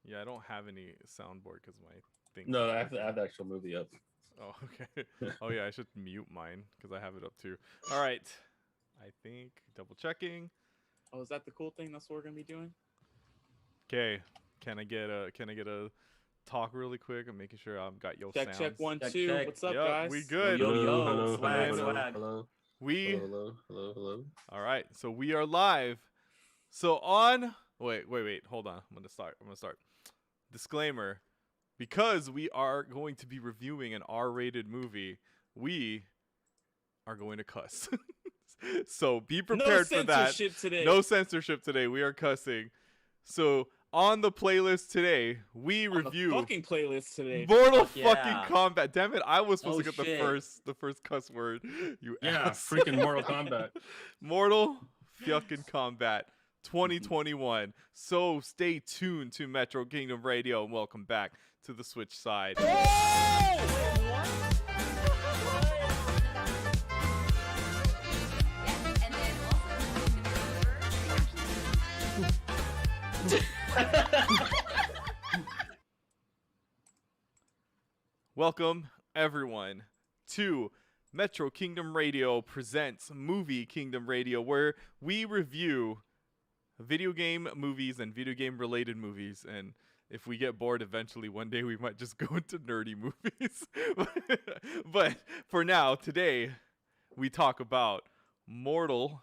Yeah, I don't have any soundboard because my thing. No, I have the actual movie up. Oh, okay. Oh yeah, I should mute mine because I have it up too. All right. I think double checking. Oh, is that the cool thing? That's what we're gonna be doing. Okay. Can I get a talk really quick? I'm making sure I've got your Check, sounds. check, 1, Check, 2. check. What's up, Yep, guys? we good. Yo, yo, hello, swag, hello, swag. hello, We hello, hello, hello. all right. So we are live. So on. Wait. Hold on. I'm gonna start. Disclaimer. Because we are going to be reviewing an R-rated movie, we are going to cuss. So be prepared for that. No censorship today. No censorship today. We are cussing. So on the playlist today, we On review the fucking playlist today. Mortal Fuck yeah. fucking Kombat. Damn it! I was supposed Oh, to get shit. the first cuss word. You Yeah, ass. freaking Mortal Kombat. Mortal fucking Kombat 2021. So stay tuned to Metro Kingdom Radio and welcome back to the Switch side. Welcome everyone to Metro Kingdom Radio presents Movie Kingdom Radio, where we review video game movies and video game related movies. And if we get bored eventually one day, we might just go into nerdy movies. But for now, today, we talk about Mortal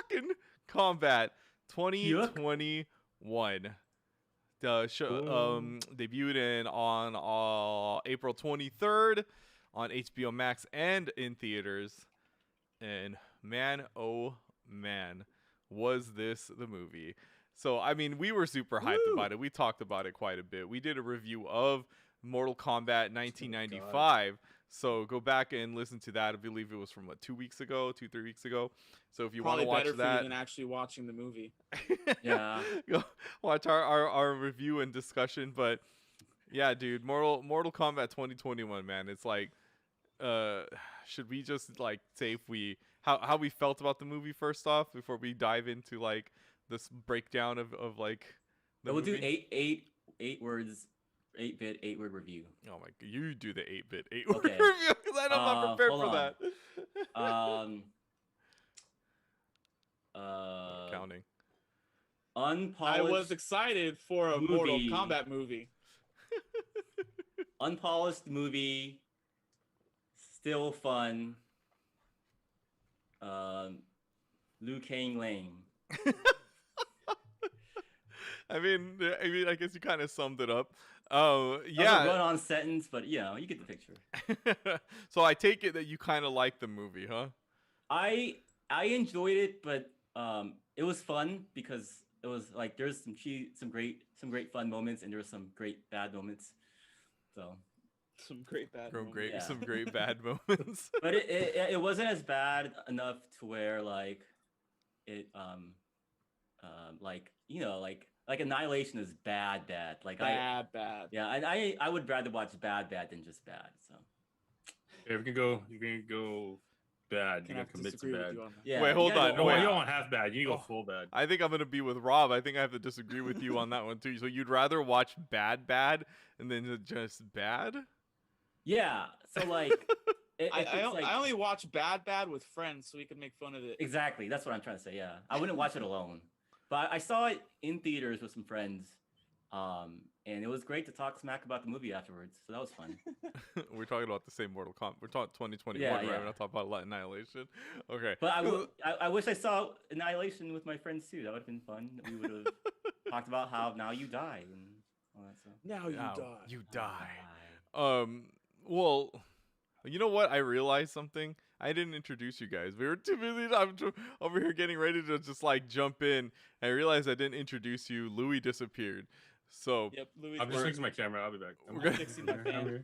fucking Kombat 2021. The show debuted on April 23rd on HBO Max and in theaters. And man, oh man, was this the movie. So, I mean, we were super hyped about it. We talked about it quite a bit. We did a review of Mortal Kombat 1995. So go back and listen to that. I believe it was from, 2 weeks ago, 3 weeks ago. So if you want Probably to watch better for that, you than actually watching the movie. Yeah. go watch our review and discussion. But yeah, dude, Mortal Kombat 2021, man. It's like, should we just say if how we felt about the movie first off before we dive into this breakdown of the We'll do movie? eight words, 8-bit, 8-word review. Oh my god, you do the 8-bit 8-word Okay. review because I'm not prepared hold for on. that. Counting. Unpolished. I was excited for a movie. Mortal Kombat movie. Unpolished movie. Still fun. Liu Kang lame. I mean, I guess you kind of summed it up. That was a Yeah. run-on sentence, but you get the picture. So I take it that you kind of like the movie, huh? I enjoyed it, but it was fun because it was there's some great fun moments, and there were some great bad moments. So, Some great bad moments. Yeah. Some great bad moments. but it wasn't as bad enough to where it Annihilation is bad. Bad. Yeah, and I would rather watch bad than just bad. So If you can go bad. You Can I gotta commit to disagree with bad. you on that? yeah. Wait, hold you gotta on. go No, Wait. you don't want half bad. You need to go Oh. full bad. I think I'm gonna be with Rob. I think I have to disagree with you on that one too. So you'd rather watch bad, and then just bad? Yeah. So I only watch bad with friends so we can make fun of it. exactly. That's what I'm trying to say. Yeah, I wouldn't watch it alone, but I saw it in theaters with some friends, and it was great to talk smack about the movie afterwards. So that was fun. We're talking about the same Mortal Kombat. We're talking 2021, Yeah, right? yeah. We're not talking about Annihilation. Okay. But I wish I saw Annihilation with my friends too. That would have been fun. We would have talked about how now you die and all that stuff. Now you Now die. You die. Well, you know what? I realized something. I didn't introduce you guys. We were too busy. I'm over here getting ready to just jump in. I realized I didn't introduce you. Louis disappeared. So Yep, Louis. I'm just fixing my camera. I'll be back. I'm fixing my fan.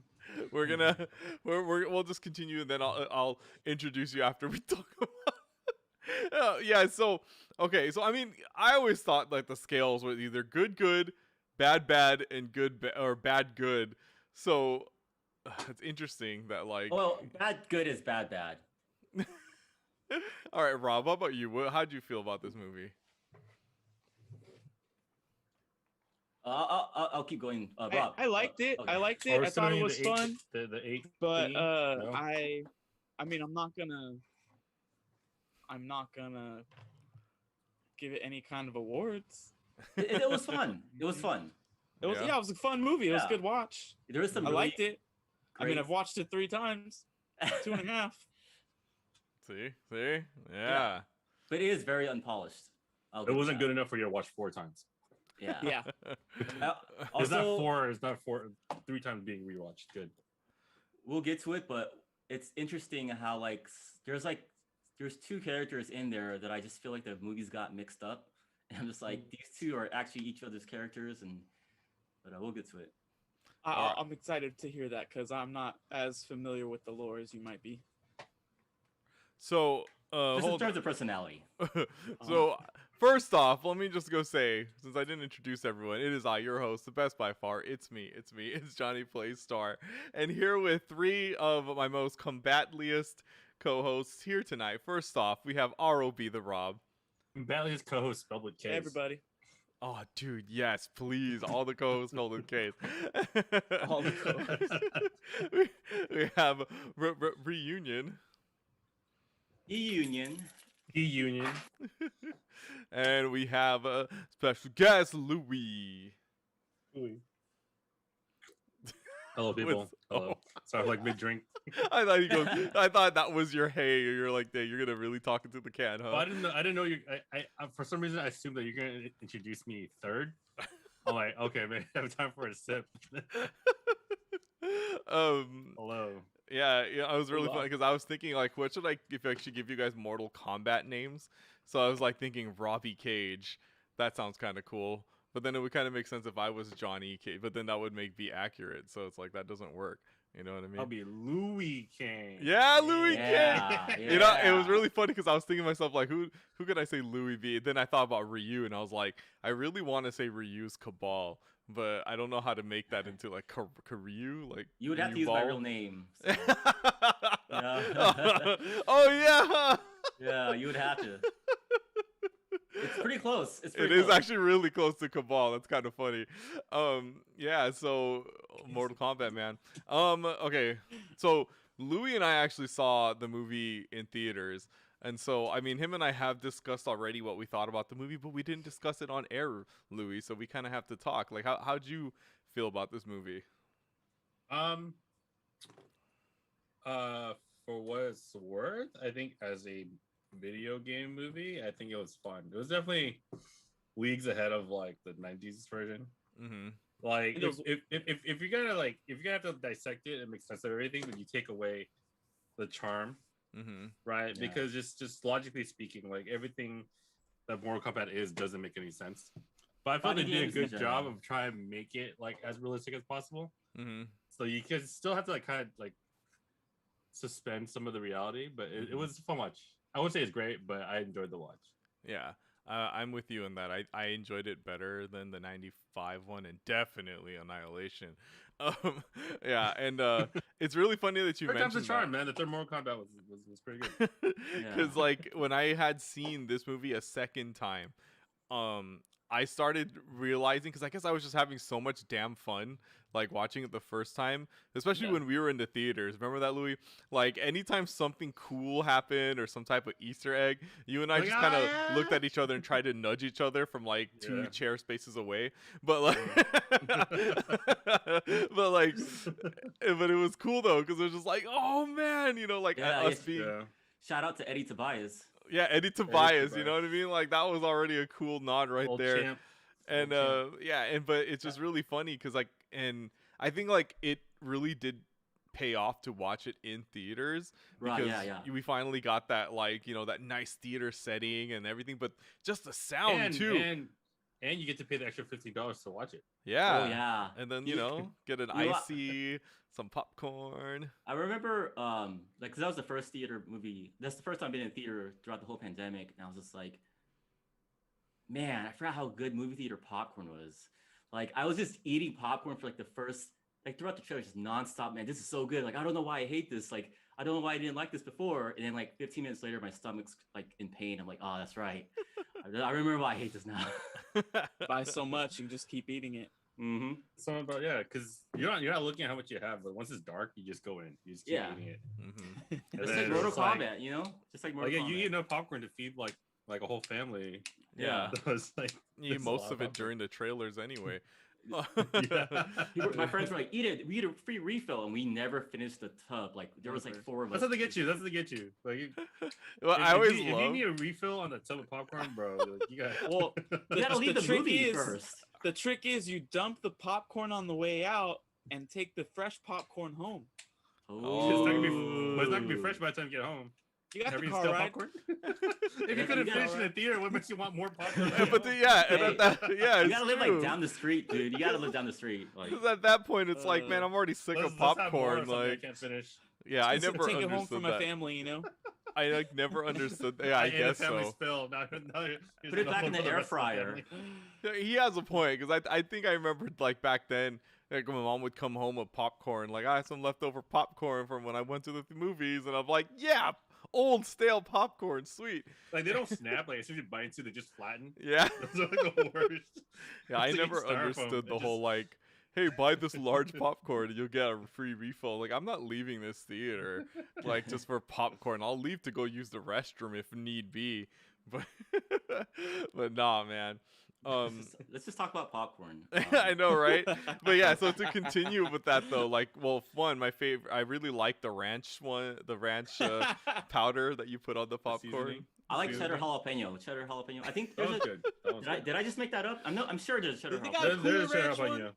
we'll just continue, and then I'll introduce you after we talk about. Yeah. So okay. So I mean, I always thought the scales were either good, bad, and or bad. So it's interesting that Well, bad good is bad. All right, Rob. How about you? How'd you feel about this movie? I'll keep going. Rob. I liked it. Okay. I liked Or it. I thought it was fun. The eight. But thingy? No? I mean, I'm not gonna give it any kind of awards. It was fun. It was fun. It was it was a fun movie. It was a good watch. There was some. I liked it. Great... I mean, I've watched it 3 times, 2.5. See, yeah. But it is very unpolished. It wasn't good enough for you to watch 4 times. Yeah. Yeah. It's not 4. It's not 4. 3 times being rewatched. Good. We'll get to it, but it's interesting how there's 2 characters in there that I just feel like the movies got mixed up, and I'm just like, these 2 are actually each other's characters, but we'll get to it. I'm excited to hear that because I'm not as familiar with the lore as you might be. So, just in terms of personality. So, first off, let me just go say, since I didn't introduce everyone, it is I, your host, the best by far. It's me. It's J-Playstar, and here with 3 of my most combatliest co-hosts here tonight. First off, we have ROB the Rob. Combatliest co-host spelled with K. Hey, everybody. Oh, dude, yes, please. All the co-hosts spelled with K's. All the co-hosts. we have Reunion. E-Union. And we have a special guest, Louis. Hello, people. Hello. Sorry, like mid-drink. I thought that was your hey. You're like, hey, you're gonna really talk into the can, huh? Well, I didn't know you. I for some reason I assumed that you're gonna introduce me third. I'm like, okay, man, I have time for a sip. Hello. Yeah, I was really funny because I was thinking like, what should I actually give you guys Mortal Kombat names? So I was like thinking Robbie Cage. That sounds kind of cool. But then it would kind of make sense if I was Johnny Cage. But then that would be accurate. So it's like that doesn't work. You know what I mean? I'll be Louis King. Yeah, Louis King. Yeah. You know, it was really funny because I was thinking to myself like, who could I say Louis be? Then I thought about Ryu, and I was like, I really want to say Ryu's Cabal, but I don't know how to make that into like Ryu. Like you would have to use my real name. So, Oh yeah. Yeah, you would have to. It's pretty close. It is actually really close to Cabal. That's kind of funny. Yeah, so Mortal Kombat, man. Okay. So Louis and I actually saw the movie in theaters. And so, I mean, him and I have discussed already what we thought about the movie, but we didn't discuss it on air, Louis. So we kind of have to talk. Like, how'd you feel about this movie? For what it's worth, I think as a video game movie, I think it was fun. It was definitely leagues ahead of like the 90s version. Mm-hmm. Like if you're gonna have to dissect it and make sense of everything, then you take away the charm, right? Yeah. Because just logically speaking, like everything that Mortal Kombat doesn't make any sense. But I felt they did a good job of trying to make it like as realistic as possible. Mm-hmm. So you can still have to like kind of like suspend some of the reality, but it was a fun watch. I wouldn't say it's great, but I enjoyed the watch. Yeah, I'm with you in that. I enjoyed it better than the 95 one, and definitely Annihilation. Yeah, and it's really funny that you mentioned the charm, man. The third Mortal Kombat was pretty good. Because like when I had seen this movie a second time, I started realizing, because I guess I was just having so much damn fun like watching it the first time, especially when we were in the theaters. Remember that, Louis? Like anytime something cool happened or some type of Easter egg, you and I just kind of looked at each other and tried to nudge each other from like 2 chair spaces away. But like, but it was cool though, because it was just like, oh man, you know, like us being. Shout out to Eddie Tobias. Yeah, Eddie Tobias, you know what I mean? Like that was already a cool nod right Old there. champ. And but it's just really funny because like, and I think like it really did pay off to watch it in theaters because we finally got that, like, you know, that nice theater setting and everything, but just the sound too. And you get to pay the extra $15 to watch it. Yeah. Oh yeah. And then, you know, get an icy, some popcorn. I remember like, cause that was the first theater movie. That's the first time I've been in theater throughout the whole pandemic, and I was just like, man, I forgot how good movie theater popcorn was. Like, I was just eating popcorn for like the first, like throughout the trailer, just nonstop. Man, this is so good. Like, I don't know why I hate this. Like, I don't know why I didn't like this before. And then like 15 minutes later, my stomach's like in pain. I'm like, oh, that's right. I remember why I hate this now. Buy so much and just keep eating it. Mm-hmm. So about because you're not looking at how much you have, but once it's dark, you just go in. You just keep eating it. Mm-hmm. It's like Mortal Kombat, you know, just like Mortal Kombat. You eat enough popcorn to feed like a whole family. Yeah, so it's like you eat most of it during the trailers anyway. My friends were like, eat it, we get a free refill, and we never finished the tub. Like there was like 4 of us. That's how they get you. That's how they get you. Like, well, if you need a refill on the tub of popcorn, bro, like, you got. Well, you gotta leave the movie first. The trick is you dump the popcorn on the way out and take the fresh popcorn home. Oh, it's not gonna be fresh by the time you get home. You got the car ride. Popcorn? If you couldn't finish in the theater, what makes you want more popcorn? But you gotta live like down the street, dude. You gotta live down the street. Because at that point, it's like, man, I'm already sick of popcorn. Like, I can't finish. Yeah, I never take understood it home for that. my family, you know. I like never understood. Yeah, I guess so. Spill. Put it back in the air fryer. He has a point because I think I remembered like back then. Like my mom would come home with popcorn. Like I had some leftover popcorn from when I went to the movies, and I'm like, yeah, old stale popcorn, sweet. Like they don't snap. Like as soon as you bite into, they just flatten. Yeah, those are the worst. Yeah, I never understood the whole like, hey, buy this large popcorn and you'll get a free refill. Like I'm not leaving this theater like just for popcorn. I'll leave to go use the restroom if need be. But nah, man. Let's just talk about popcorn. I know, right? But yeah, so to continue with that though, like, well, my favorite, I really like the ranch one, the ranch powder that you put on the popcorn. I like cheddar jalapeno. I think there's good. Did I just make that up? I'm sure there's cheddar jalapeno. There's cheddar jalapeno.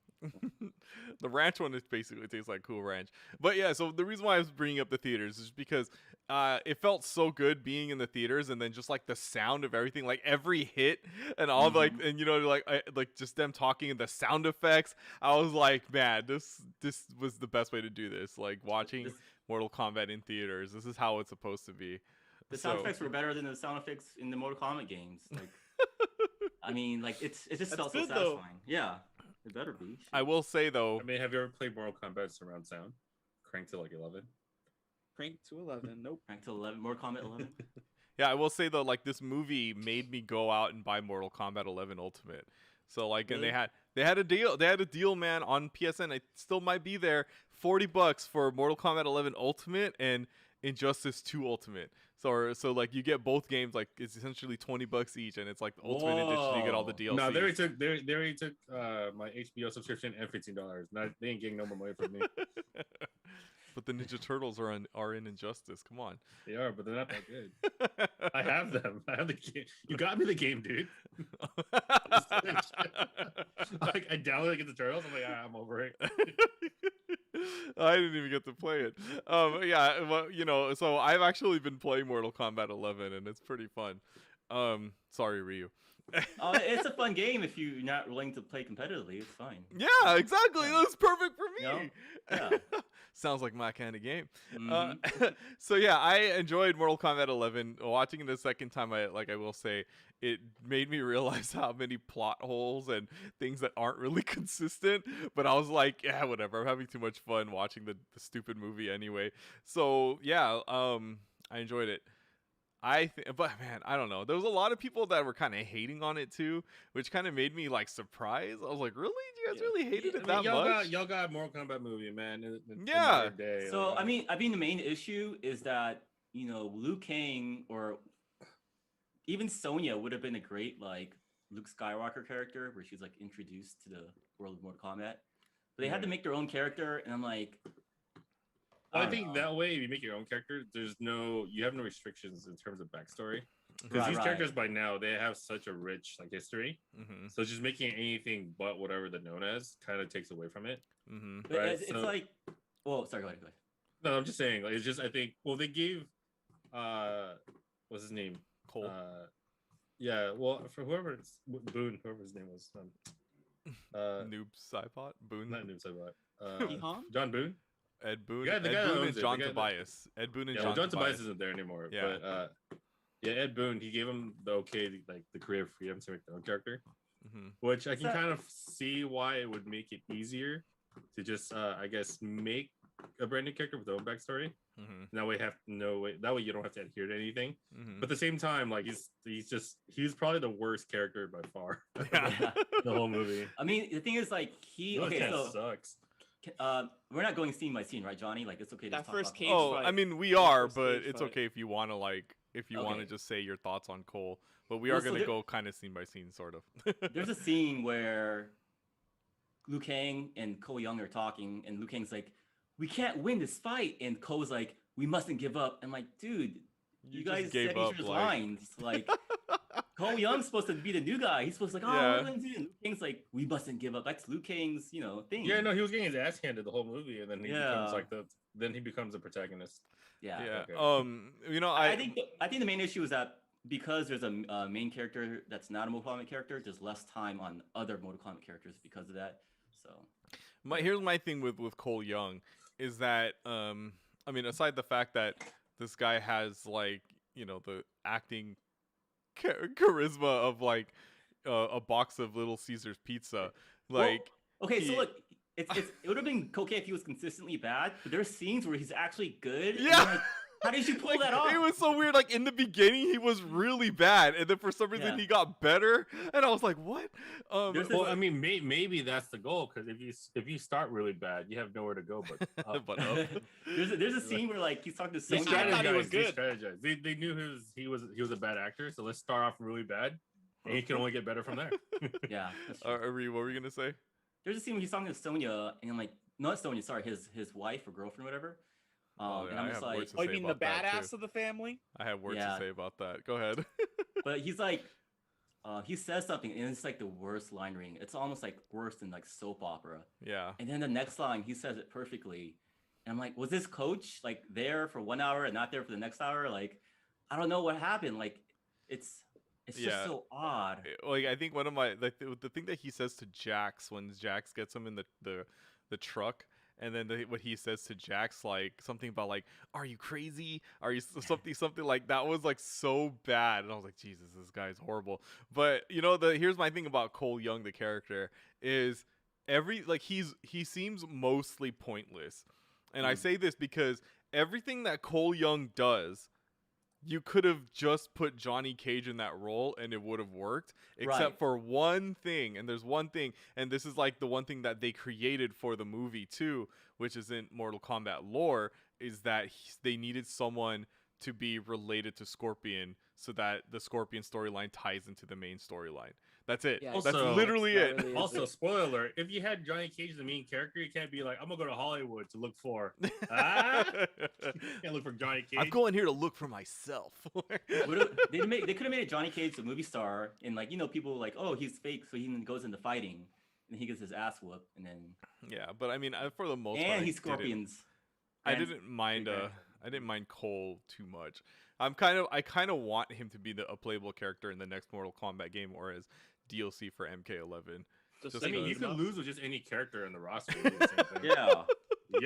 The ranch one basically tastes like Cool Ranch. But yeah, so the reason why I was bringing up the theaters is because it felt so good being in the theaters, and then just like the sound of everything, like every hit and all like, and you know, like just them talking and the sound effects. I was like, man, this was the best way to do this. Like watching Mortal Kombat in theaters. This is how it's supposed to be. The sound effects were better than the sound effects in the Mortal Kombat games. Like, I mean, like it just felt so satisfying. Though. Yeah, it better be. I will say though. I mean, have you ever played Mortal Kombat surround sound? Cranked to like 11. Cranked to 11. Nope. Cranked to 11. Mortal Kombat 11. Yeah, I will say though, like this movie made me go out and buy Mortal Kombat 11 Ultimate. So like, really? And they had a deal. They had a deal, man, on PSN. It still might be there. $40 for Mortal Kombat 11 Ultimate and Injustice 2 Ultimate. So like you get both games, like it's essentially $20 each, and it's like the Ultimate Edition. You get all the DLC. No, they already took my HBO subscription and $15. They ain't getting no more money from me. But the Ninja Turtles are in Injustice. Come on. They are, but they're not that good. I have them. I have the game. You got me the game, dude. Like I downloaded Get the Turtles. I'm like, I'm over it. I didn't even get to play it. Yeah, well, you know, so I've actually been playing Mortal Kombat 11, and it's pretty fun. Sorry, Ryu. It's a fun game if you're not willing to play competitively. It's fine. Yeah, exactly. That's perfect for me. You know? Yeah. Sounds like my kind of game. Mm-hmm. So yeah, I enjoyed Mortal Kombat 11. Watching it the second time, I will say it made me realize how many plot holes and things that aren't really consistent. But I was like, yeah, whatever. I'm having too much fun watching the stupid movie anyway. So yeah, I enjoyed it. But man, I don't know. There was a lot of people that were kind of hating on it too, which kind of made me like surprised. I was like, really? You guys really hated it that much? Y'all got a Mortal Kombat movie, man. In day. So I mean, the main issue is that, you know, Liu Kang or even Sonya would have been a great like Luke Skywalker character where she's like introduced to the world of Mortal Kombat. But they had to make their own character, and I'm like, I think that way, if you make your own character, you have no restrictions in terms of backstory. Because these characters by now, they have such a rich like history. Mm-hmm. So just making anything but whatever they're known as kind of takes away from it. Mm-hmm. But right? it's like, well, sorry, go ahead. No, I'm just saying, like, it's just, I think, well, they gave, what's his name? Cole. Yeah, well, for whoever his name was. Noob Saibot? Boone? Not Noob Saibot. John Boone? Ed Boone. Yeah, Ed Boone and John Tobias. Ed Boone and John Tobias. John Tobias isn't there anymore. Yeah. But Ed Boone, he gave him the okay, like the creative freedom to make their own character, which I can kind of see why it would make it easier to just, I guess, make a brand new character with their own backstory. Mm-hmm. That way, that way you don't have to adhere to anything. Mm-hmm. But at the same time, like he's probably the worst character by far. Yeah. The whole movie. I mean, the thing is, like, Sucks. we're not going scene by scene, right, Johnny? Like, it's okay to That talk first about cage Oh, fight. I mean, we are, First but cage it's fight. okay if you want to want to Okay. just say your thoughts on Cole. But we Well, are so gonna there- go kind of scene by scene, sort of. There's a scene where Liu Kang and Cole Young are talking, and Liu Kang's like, "We can't win this fight," and Cole's like, "We mustn't give up." I'm like, dude, you just guys gave said each up, other's like- lines. Like, Cole Young's supposed to be the new guy. He's supposed to like, oh, Yeah. what are we gonna do? And Liu Kang's like, "We mustn't give up." That's Liu Kang's, thing. Yeah, no, he was getting his ass handed the whole movie, and then he Yeah. becomes the protagonist. Yeah. Yeah. Okay. I think the main issue is that because there's a main character that's not a Mortal Kombat character, there's less time on other Mortal Kombat characters because of that. So Here's my thing with Cole Young is that I mean, aside the fact that this guy has like the acting charisma of like a box of Little Caesars pizza, like okay, so he- look, it would have been okay if he was consistently bad, but there's scenes where he's actually good. and Yeah. you're like, how did you pull that off? It was so weird. Like in the beginning, he was really bad, and then for some reason Yeah. he got better, and I was like, "What?" There's Well, I mean, maybe that's the goal, because if you start really bad, you have nowhere to go but up. but up. there's a scene where like he's talking to They Sonya. I thought he was strategized, good. They knew he was a bad actor, so let's start off really bad, and he can only get better from there. Yeah. that's true. Ari, what were you gonna say? There's a scene where he's talking to Sonya, and I'm like, not Sonya, sorry, his wife or girlfriend, whatever. Oh, And yeah, I'm I just have like, words to Oh, you say mean the about that, badass too. of the family? I have words Yeah. to say about that. Go ahead. but he's like, he says something, and it's like the worst line reading. It's almost like worse than like soap opera. Yeah. And then the next line, he says it perfectly. And I'm like, was this coach like there for 1 hour and not there for the next hour? Like, I don't know what happened. Like, it's just Yeah. so odd. Like I think one of my the thing that he says to Jax when Jax gets him in the truck, and then what he says to Jax, like something about like, "Are you crazy? Are you something like that?" Was like so bad, and I was like, Jesus, this guy's horrible. But here's my thing about Cole Young, the character, is he seems mostly pointless, and I say this because everything that Cole Young does, you could have just put Johnny Cage in that role and it would have worked, except Right. for one thing. And there's one thing, and this is like the one thing that they created for the movie too, which is in Mortal Kombat lore, is that they needed someone to be related to Scorpion so that the Scorpion storyline ties into the main storyline. That's it. Yeah, That's Also- literally that it. really is Also, it. spoiler alert: if you had Johnny Cage as the main character, you can't be like, "I'm gonna go to Hollywood to look for." Ah, can't look for Johnny Cage. I'm going here to look for myself. They could have made a Johnny Cage a movie star, and like people were like, oh, he's fake, so he goes into fighting, and he gets his ass whooped, and then Yeah, but I mean, for the most part, and I he's didn't- Scorpions. I And- didn't mind. Okay. I didn't mind Cole too much. I kind of want him to be a playable character in the next Mortal Kombat game, or as DLC for MK11. Just Just I mean, you because- could lose with just any character in the roster. You do the same thing. Yeah, You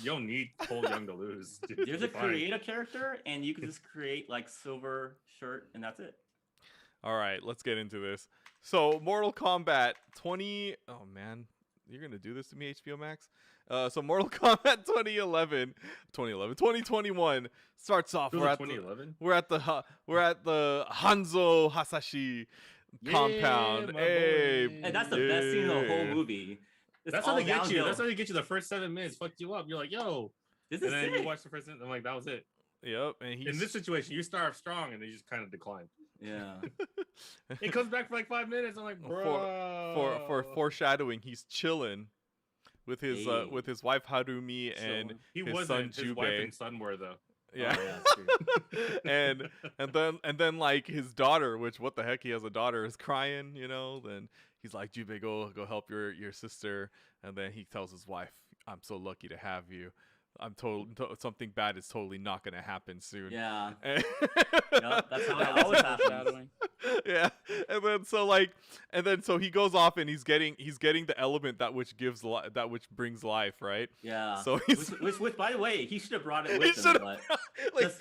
don't need Cole Young to lose. Dude. there's You're a fine. create a character, and you can just create like silver shirt, and that's it. All right, let's get into this. So, Mortal Kombat 20. Oh man, you're gonna do this to me, HBO Max. So, Mortal Kombat 2021 starts off. It was We're in at 2011. we're at the Hanzo Hasashi compound. my Hey, boy. And that's the best scene in the whole yeah. movie. It's That's how all they get you. downhill. That's how they get you. The first 7 minutes fucked you up. You're like, yo, This and is then sick. you watch the first. I'm like, that was it. Yep, and he's In this situation, you start off strong and they just kind of decline. Yeah. It comes back for like 5 minutes. I'm like, bro. for foreshadowing, he's chilling with his Hey. with his wife Harumi and Chilling. He his wasn't. son His wife Jubei. and son were though. Yeah. Oh, yeah, that's true. and then like his daughter, which what the heck, he has a daughter, is crying, then he's like, Jubei, go help your sister, and then he tells his wife, I'm so lucky to have you. something bad is totally not gonna happen soon. Yeah. And- Yep, that's how it always happens. Foreshadowing. yeah, and then so he goes off and he's getting the element that which brings life, right? Yeah. So he's Which, by the way, he should have brought it he with him. should've- But, like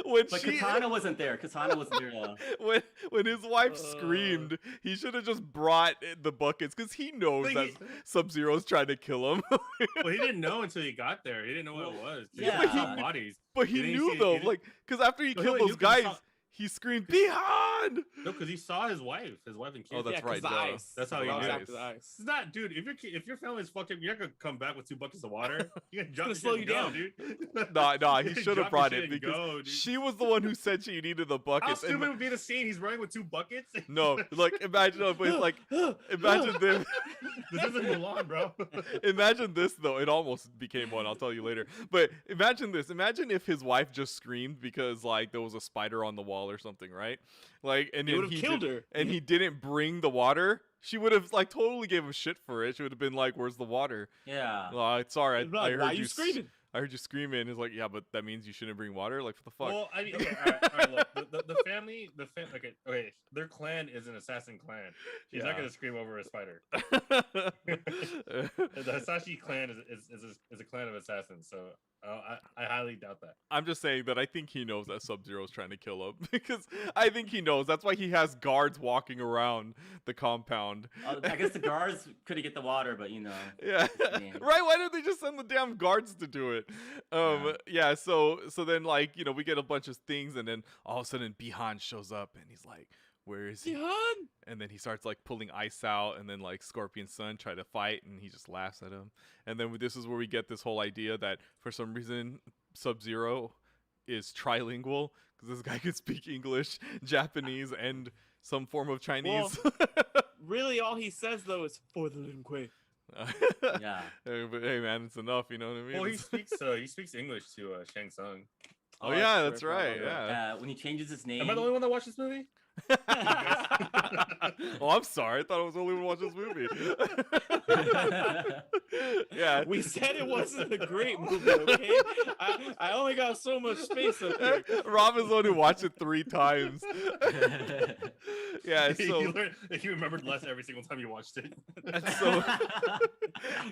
when but she Katana wasn't there. Katana wasn't there. when his wife screamed, he should have just brought the buckets because he knows But that Sub-Zero's trying to kill him. Well, he didn't know until he got there. He didn't know what it was. Yeah, He but saw he- bodies. But he Didn't knew see- though, didn't- like, because after he No, killed he those knew 'cause he guys, saw- he screamed "Behind!" No, because he saw his wife and kids. Oh, that's Yeah, 'cause right, the duh. ice. That's how he That was knew. after the ice. It's not, dude. If your family's fucking, you're not gonna come back with 2 buckets of water. You're gonna jump gonna the slow shit you and down. go, dude. Nah, he You should have drop brought your it shit and because go, dude. she was the one who said she needed the How buckets. stupid would be the scene? He's running with 2 buckets. No, like imagine this. This isn't Mulan, bro. Imagine this though. It almost became one. I'll tell you later. But imagine this. Imagine if his wife just screamed because like there was a spider on the wall or something, right? Like, and He then would have killed her. and he didn't bring the water. She would have like totally gave him shit for it. She would have been like, "Where's the water?" Yeah. It's all right. He'd be like, I why heard you screaming? I heard you screaming. It's like, yeah, but that means you shouldn't bring water. Like, what the fuck? Well, I mean, okay, all right, look, the family, okay, their clan is an assassin clan. She's Yeah. not gonna scream over a spider. The Hasashi clan is a clan of assassins, so I highly doubt that. I'm just saying that I think he knows that Sub-Zero is trying to kill him because I think he knows. That's why he has guards walking around the compound. I guess the guards couldn't get the water, but you know. Yeah, Yeah. right. Why didn't they just send the damn guards to do it? Yeah. So then like we get a bunch of things, and then all of a sudden Bihan shows up, and he's like, "Where is he?" Jihan! And then he starts like pulling ice out, and then like Scorpion's son try to fight, and he just laughs at him. And then this is where we get this whole idea that for some reason Sub-Zero is trilingual because this guy can speak English, Japanese, and some form of Chinese. Really, all he says though is "for the lingue." Yeah. But hey, man, it's enough. You know what I mean? Well, he speaks English to Shang Tsung. Oh yeah, that's true, right. probably. Yeah. When he changes his name. Am I the only one that watched this movie? Oh, I'm sorry. I thought I was the only one watching this movie. Yeah. We said it wasn't a great movie, okay? I only got so much space up here. Rob is the one who watched it 3 times. Yeah, so you remembered less every single time you watched it. so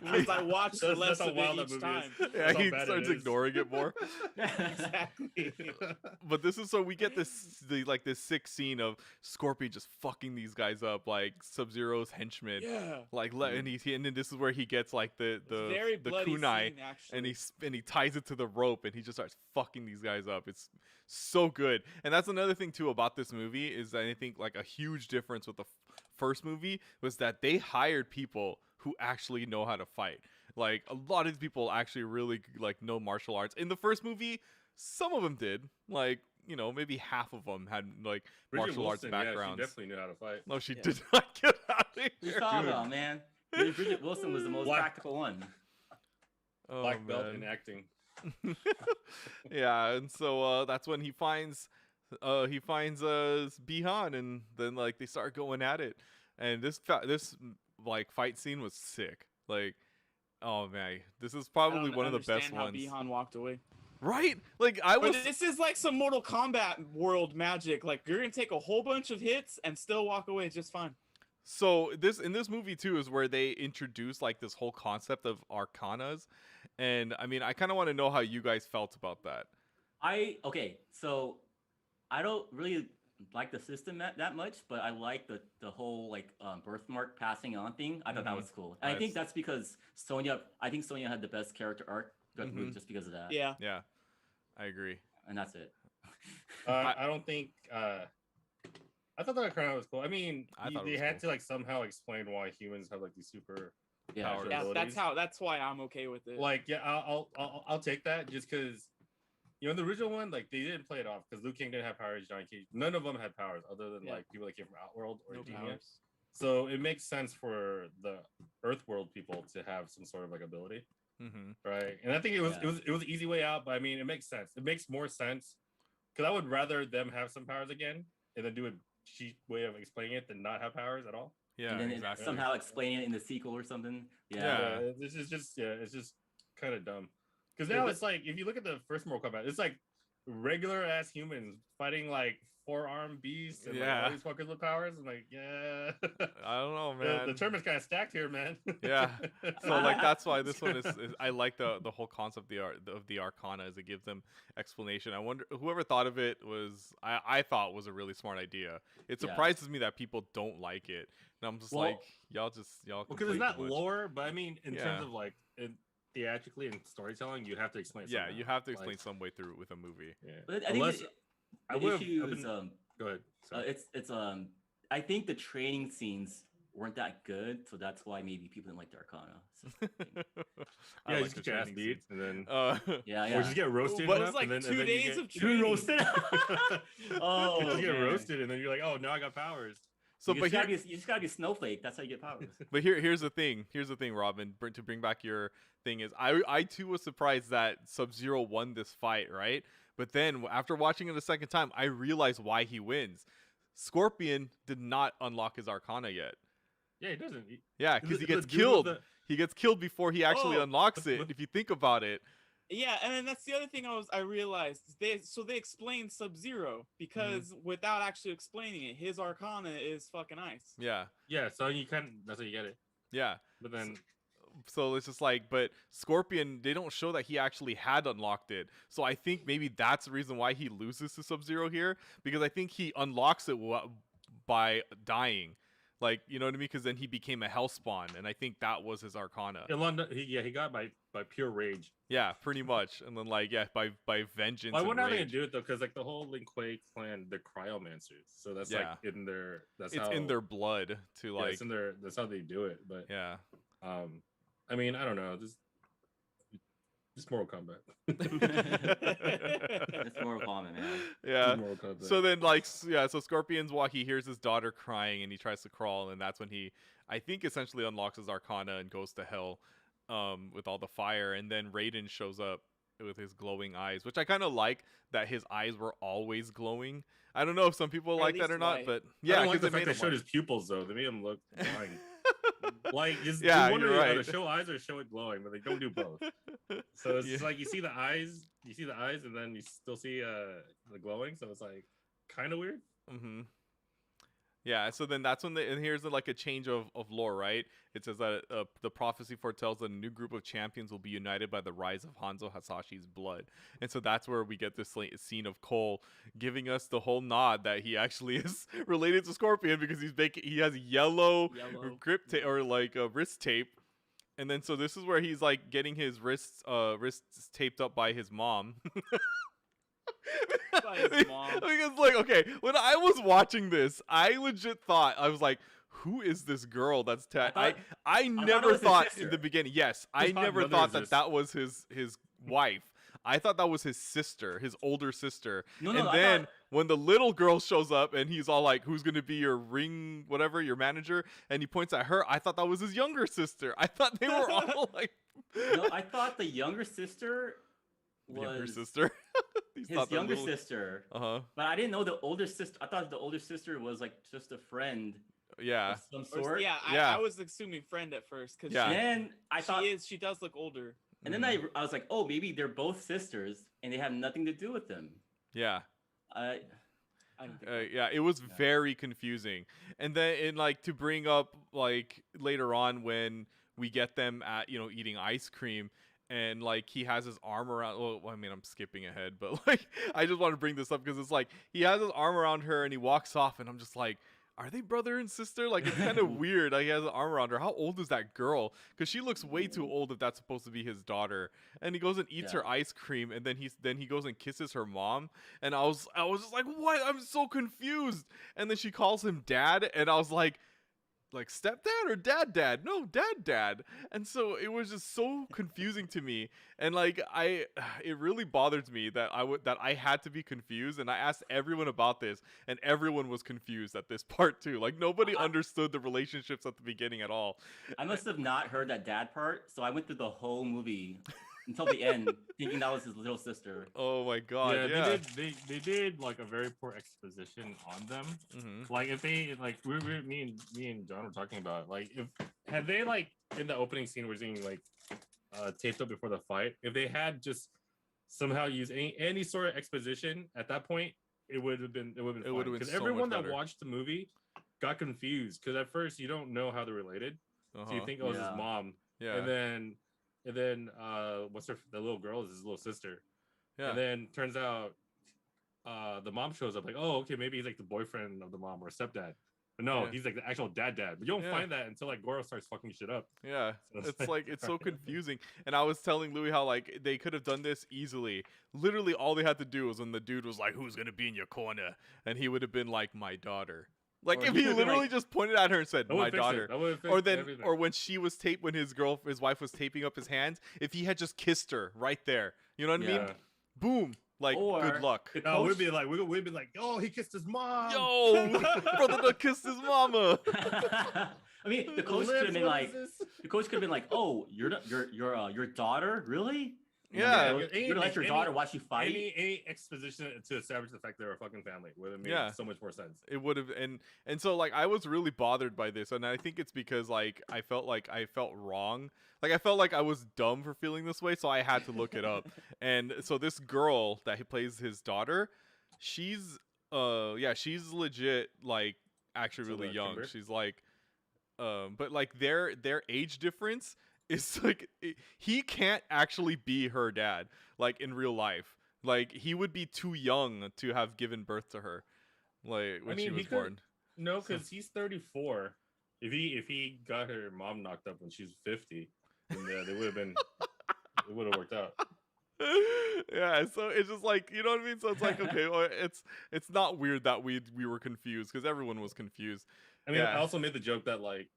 Because I watched the That's less how of wild it that each movie is. time. yeah, That's how he bad it starts is. ignoring it more. Exactly. But this is so we get this sick scene of Scorpion just fucking these guys up like Sub-Zero's henchmen. Yeah. Like and then this is where he gets like the Very bloody kunai, scene, actually. and he ties it to the rope, and he just starts fucking these guys up. It's so good. And that's another thing too about this movie is that I think like a huge difference with the first movie was that they hired people who actually know how to fight. Like a lot of these people actually really like know martial arts. In the first movie, some of them did. Like, maybe half of them had like Bridget martial Wilson, arts backgrounds. Yeah, she definitely knew how to fight. No, she Yeah. did not. Get out of What you here. talking about, man? Bridget Wilson was the most Black- practical one. Oh, Black belt man. in acting. Yeah, and so that's when he finds Bihan, and then like they start going at it, and this like fight scene was sick. Like, oh man, this is probably one of the best ones. How Bihan walked away. Right? Like I was. But this is like some Mortal Kombat world magic. Like you're gonna take a whole bunch of hits and still walk away just fine. So in this movie too is where they introduce like this whole concept of arcanas, and I mean I kind of want to know how you guys felt about that. So I don't really like the system that much, but I like the whole like birthmark passing on thing. I thought that was cool. And I think that's because Sonya had the best character arc just because of that. Yeah. Yeah, I agree. And that's it. I don't think. I thought that kind of was cool. I mean, I thought it they was had cool. to like somehow explain why humans have like these super Yeah, powers. Yeah, abilities. that's why I'm okay with it. Like, yeah, I'll take that just because. In the original one, like they didn't play it off because Liu Kang didn't have powers, Johnny Cage. None of them had powers other than like people that came from Outworld or No Genius. powers. So it makes sense for the Earthworld people to have some sort of like ability, Mm-hmm. right? And I think it was an easy way out, but I mean it makes sense. It makes more sense because I would rather them have some powers again and then do a cheap way of explaining it than not have powers at all. Yeah, and then exactly. somehow explain it in the sequel or something. Yeah. This is just it's just kind of dumb. Because now it's like if you look at the first Mortal Kombat, it's like regular ass humans fighting like 4-arm beasts and like all these fuckers with powers. I'm like, yeah. I don't know, man. The term is kind of stacked here, man. Yeah. So like that's why this one is I like the whole concept of the Arcana as it gives them explanation. I wonder whoever thought of it was I thought was a really smart idea. It surprises me that people don't like it. And I'm just like y'all. Because it's not lore, but I mean in terms of like theatrically and storytelling, you have to explain. Yeah, you have to explain some way through with a movie. Yeah. But I think the issue is go ahead. It's I think the training scenes weren't that good, so that's why maybe people didn't like the Arcana. Yeah, just get your ass beat and then or just get roasted. But it's like 2 days of training. roasted. Oh, you just get roasted and then you're like, oh, now I got powers. So, you just gotta be a snowflake. That's how you get powers. But here's the thing. Here's the thing, Robin. To bring back your thing is, I too was surprised that Sub-Zero won this fight, right? But then after watching it a second time, I realized why he wins. Scorpion did not unlock his Arcana yet. Yeah, he doesn't. Because he gets killed. He gets killed before he actually unlocks it. If you think about it. Yeah, and then that's the other thing I realized. They explained Sub-Zero because without actually explaining it, his Arcana is fucking ice. Yeah. Yeah, so that's how you get it. Yeah. But then so it's just like, but Scorpion, they don't show that he actually had unlocked it. So I think maybe that's the reason why he loses to Sub-Zero here, because I think he unlocks it by dying. Like, you know what I mean? Because then he became a Hellspawn, and I think that was his Arcana. He got by pure rage. Yeah, pretty much. And then by vengeance. I wonder how they can do it though, because like the whole Lin Kuei clan, they're cryomancers, so that's like in their in their blood to like. It's in their that's how they do it. But yeah. I mean, I don't know. Just Mortal Kombat. It's Mortal Kombat, man. Yeah. So then, so Scorpion's he hears his daughter crying and he tries to crawl, and that's when he, I think, essentially unlocks his Arcana and goes to hell, with all the fire. And then Raiden shows up with his glowing eyes, which I kind of like that his eyes were always glowing. I don't know if some people like that or not, but yeah, I don't like the fact they showed his pupils though. They made him look blind. Like, just wonder to show eyes or show it glowing, but they don't do both. So it's like you see the eyes, and then you still see the glowing. So it's like kind of weird. Mm-hmm. Yeah. So then that's when and here's like a change of lore, right? It says that the prophecy foretells that a new group of champions will be united by the rise of Hanzo Hasashi's blood, and so that's where we get this scene of Cole giving us the whole nod that he actually is related to Scorpion because he has yellow grip tape or like wrist tape, and then so this is where he's like getting his wrists taped up by his mom. Because like, okay, when I was watching this, I legit thought, I was like, who is this girl that's I never thought in the beginning. Yes, I never thought that was his wife. I thought that was his sister, his older sister. Then when the little girl shows up and he's all like, who's going to be your your manager? And he points at her. I thought that was his younger sister. I thought they were all like... No, I thought the younger sister was... his younger sister. Uh-huh. But I didn't know the older sister. I thought the older sister was like just a friend. Yeah. Of some sort. I was assuming friend at first because then I thought she does look older. And then I was like, oh, maybe they're both sisters and they have nothing to do with them. Yeah. I it was very confusing. And then to bring up like later on when we get them at eating ice cream. And like he has his arm around. Well, I mean, I'm skipping ahead, but like I just want to bring this up because it's like he has his arm around her and he walks off, and I'm just like, are they brother and sister? Like it's kind of weird. Like he has an arm around her. How old is that girl? Because she looks way too old if that's supposed to be his daughter. And he goes and eats her ice cream, and then he goes and kisses her mom. And I was just like, what? I'm so confused. And then she calls him dad, and I was like stepdad or dad? No, dad. And so it was just so confusing to me. And like it really bothered me that I had to be confused. And I asked everyone about this, and everyone was confused at this part too. Like nobody understood the relationships at the beginning at all. I must have not heard that dad part, so I went through the whole movie until the end, thinking that was his little sister. Oh my god! Yeah, they did like a very poor exposition on them. Mm-hmm. Like if they like me and John were talking about like if had they like in the opening scene we're seeing like taped up before the fight. If they had just somehow used any sort of exposition at that point, it would have been fine. Because everyone that watched the movie got confused because at first you don't know how they're related, so you think, oh, it's his mom, and then the little girl is his little sister, and then turns out the mom shows up like, oh, okay, maybe he's like the boyfriend of the mom or stepdad. But no, he's like the actual dad. But you don't find that until like Goro starts fucking shit up. Yeah, so it's like it's so confusing. And I was telling Louis how like they could have done this easily. Literally, all they had to do was when the dude was like, "Who's gonna be in your corner?" and he would have been like, "My daughter." Like if he literally just pointed at her and said, "My daughter," or then everything. Or when she was when his wife was taping up his hands, if he had just kissed her right there, you know what I mean? Boom. Like, good luck. No, we'd be like, oh, he kissed his mom. Yo, brother done kissed his mama. I mean, the coach could have been like, oh, your daughter, really? Yeah, you're gonna let your daughter watch you fight. Any exposition to establish the fact they're a fucking family would have made so much more sense. It would have, and so like I was really bothered by this, and I think it's because like I felt wrong. Like I felt like I was dumb for feeling this way, so I had to look it up. And so this girl that he plays his daughter, she's legit like actually really young. Kimber? She's like, but like their age difference. It's like he can't actually be her dad, like in real life. Like he would be too young to have given birth to her, like when she was born. No, because he's 34. If he got her mom knocked up when she's 50, then they would have been. It would have worked out. Yeah, so it's just like, you know what I mean. So it's like, okay, well, it's not weird that we were confused because everyone was confused. I mean, I also made the joke that like,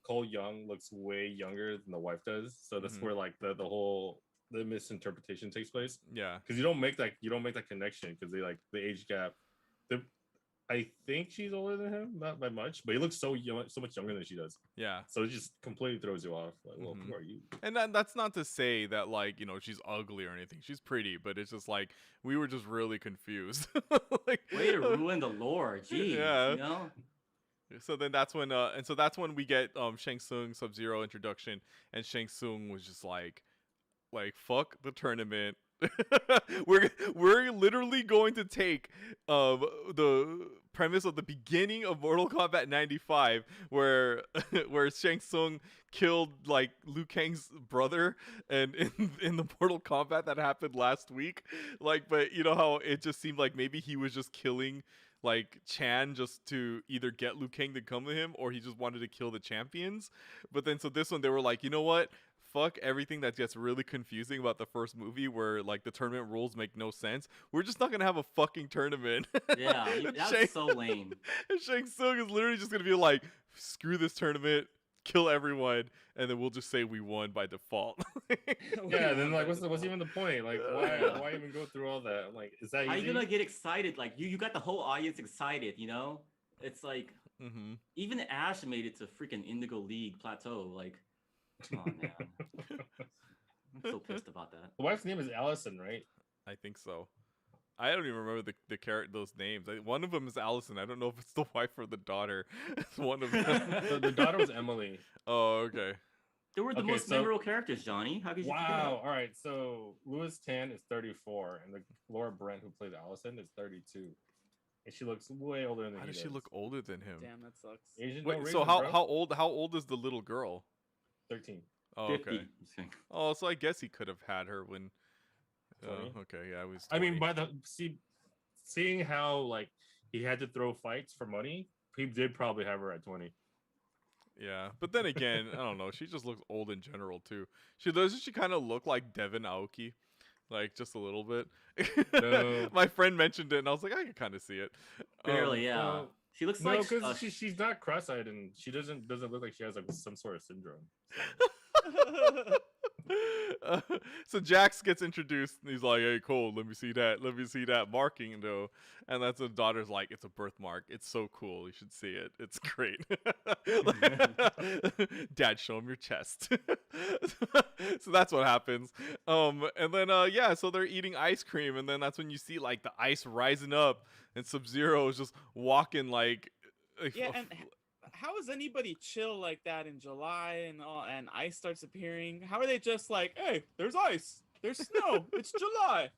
Cole Young looks way younger than the wife does, so that's where like the whole misinterpretation takes place. Yeah, because you don't make that connection because they like the age gap. I think she's older than him, not by much, but he looks so young, so much younger than she does. Yeah, so it just completely throws you off. Like, well, who are you? And that's not to say that like, you know, she's ugly or anything. She's pretty, but it's just like we were just really confused. Like, way to ruin the lore, geez. Yeah. You know? So then that's when we get Shang Tsung Sub-Zero introduction, and Shang Tsung was just like fuck the tournament. we're literally going to take the premise of the beginning of Mortal Kombat 95 where Shang Tsung killed like Liu Kang's brother and in the Mortal Kombat that happened last week, like, but you know how it just seemed like maybe he was just killing like Chan just to either get Liu Kang to come to him, or he just wanted to kill the champions. But then so this one they were like, you know what? Fuck everything that gets really confusing about the first movie where like the tournament rules make no sense. We're just not gonna have a fucking tournament. Yeah, that's so lame. And Shang Tsung is literally just gonna be like, screw this tournament, kill everyone, and then we'll just say we won by default. Yeah, then like what's even the point? Like why even go through all that? Like, is that easy? How are you gonna get excited? Like you got the whole audience excited, you know? It's like even Ash made it to freaking Indigo League Plateau. Like, come on, man. I'm so pissed about that. The wife's name is Allison, right? I think so. I don't even remember those names. One of them is Allison. I don't know if it's the wife or the daughter. It's one of them. the daughter was Emily. Oh, okay. They were the most memorable characters, Johnny. How could you? Wow. All right. So Louis Tan is 34, and the Laura Brent who played Allison is 32, and she looks way older than him. How does she look older than him? Damn, that sucks. Wait, so how old is the little girl? 13. Oh, 50. okay. Oh, so I guess he could have had her when. Okay, yeah, I was. 20. I mean, seeing how like he had to throw fights for money, he did probably have her at 20. Yeah, but then again, I don't know. She just looks old in general too. Doesn't she kind of look like Devin Aoki, like just a little bit? No. My friend mentioned it, and I was like, I can kind of see it. Barely, yeah. She looks like because she's not cross-eyed, and she doesn't look like she has like some sort of syndrome. So Jax gets introduced, and he's like, "Hey, Cole, let me see that marking, though." And that's the daughter's like, "It's a birthmark. It's so cool. You should see it. It's great." Dad, show him your chest. So that's what happens. And then so they're eating ice cream, and then that's when you see like the ice rising up, and Sub-Zero is just walking like. Yeah, and how is anybody chill like that in July and all, and ice starts appearing? How are they just like, hey, there's ice, there's snow, it's July?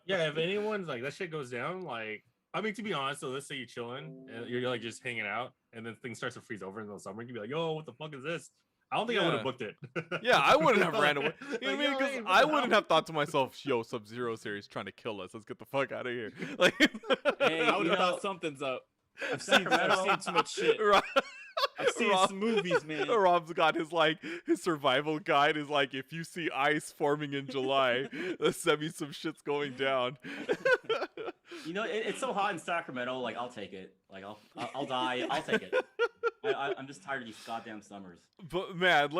Yeah, if anyone's like that shit goes down, like I mean, to be honest, so let's say you're chilling and you're like just hanging out, and then things starts to freeze over in the summer, you'd be like, yo, what the fuck is this? I don't think I would have booked it. Yeah, I wouldn't have ran away. You know Like, what I mean? yo, Because hey, what I the wouldn't hell? have thought to myself, yo, Sub-Zero series trying to kill us. Let's get the fuck out of here. Like, Hey, I would you have know, thought something's up. I've seen too much shit. Rob- I've seen Rob- some movies, man. Rob's got his survival guide is like, if you see ice forming in July, let's send me some shit's going down. you know, it's so hot in Sacramento. Like, I'll take it. Like, I'll die. I'll take it. I'm just tired of these goddamn summers. But man,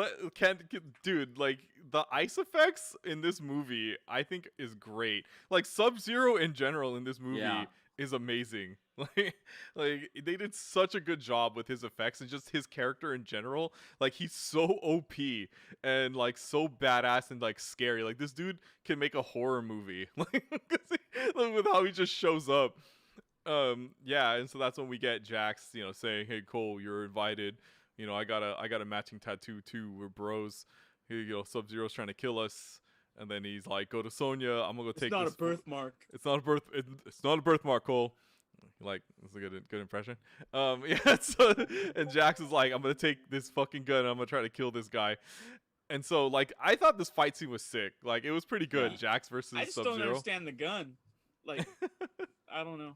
dude, like the ice effects in this movie, I think is great. Like Sub-Zero in general in this movie Yeah. is amazing. Like they did such a good job with his effects and just his character in general. Like he's so OP and like so badass and like scary. Like this dude can make a horror movie. Like with how he just shows up. Yeah, and so that's when we get Jax, saying, "Hey Cole, you're invited. I got a matching tattoo too. We're bros. Sub-Zero's trying to kill us." And then he's like, "Go to Sonya. I'm gonna go take It's not this. a birthmark. It's not a birth. It's not a birthmark, Cole." Like, that's a good impression. Yeah. So, and Jax is like, "I'm gonna take this fucking gun. And I'm gonna try to kill this guy." And so, like, I thought this fight scene was sick. Like, it was pretty good. Yeah. Jax versus I just Sub-Zero. don't understand the gun. Like, I don't know.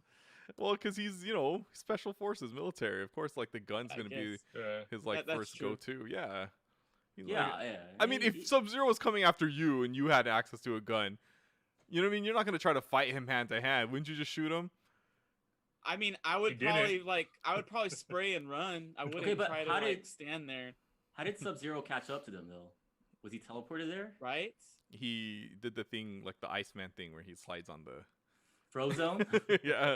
Well, because he's, special forces, military. Of course, like, the gun's I going to be guess. his, like, That's first true. go-to. Yeah. He's Yeah, like- yeah. I mean, if Sub-Zero was coming after you and you had access to a gun, you know what I mean? You're not going to try to fight him hand-to-hand. Wouldn't you just shoot him? I mean, I would did it. probably spray and run. I wouldn't Okay, but try to how like did- stand there, how did Sub-Zero catch up to them though? Was he teleported there? right? He did the thing, like the Iceman thing, where he slides on the... Frozone? Yeah.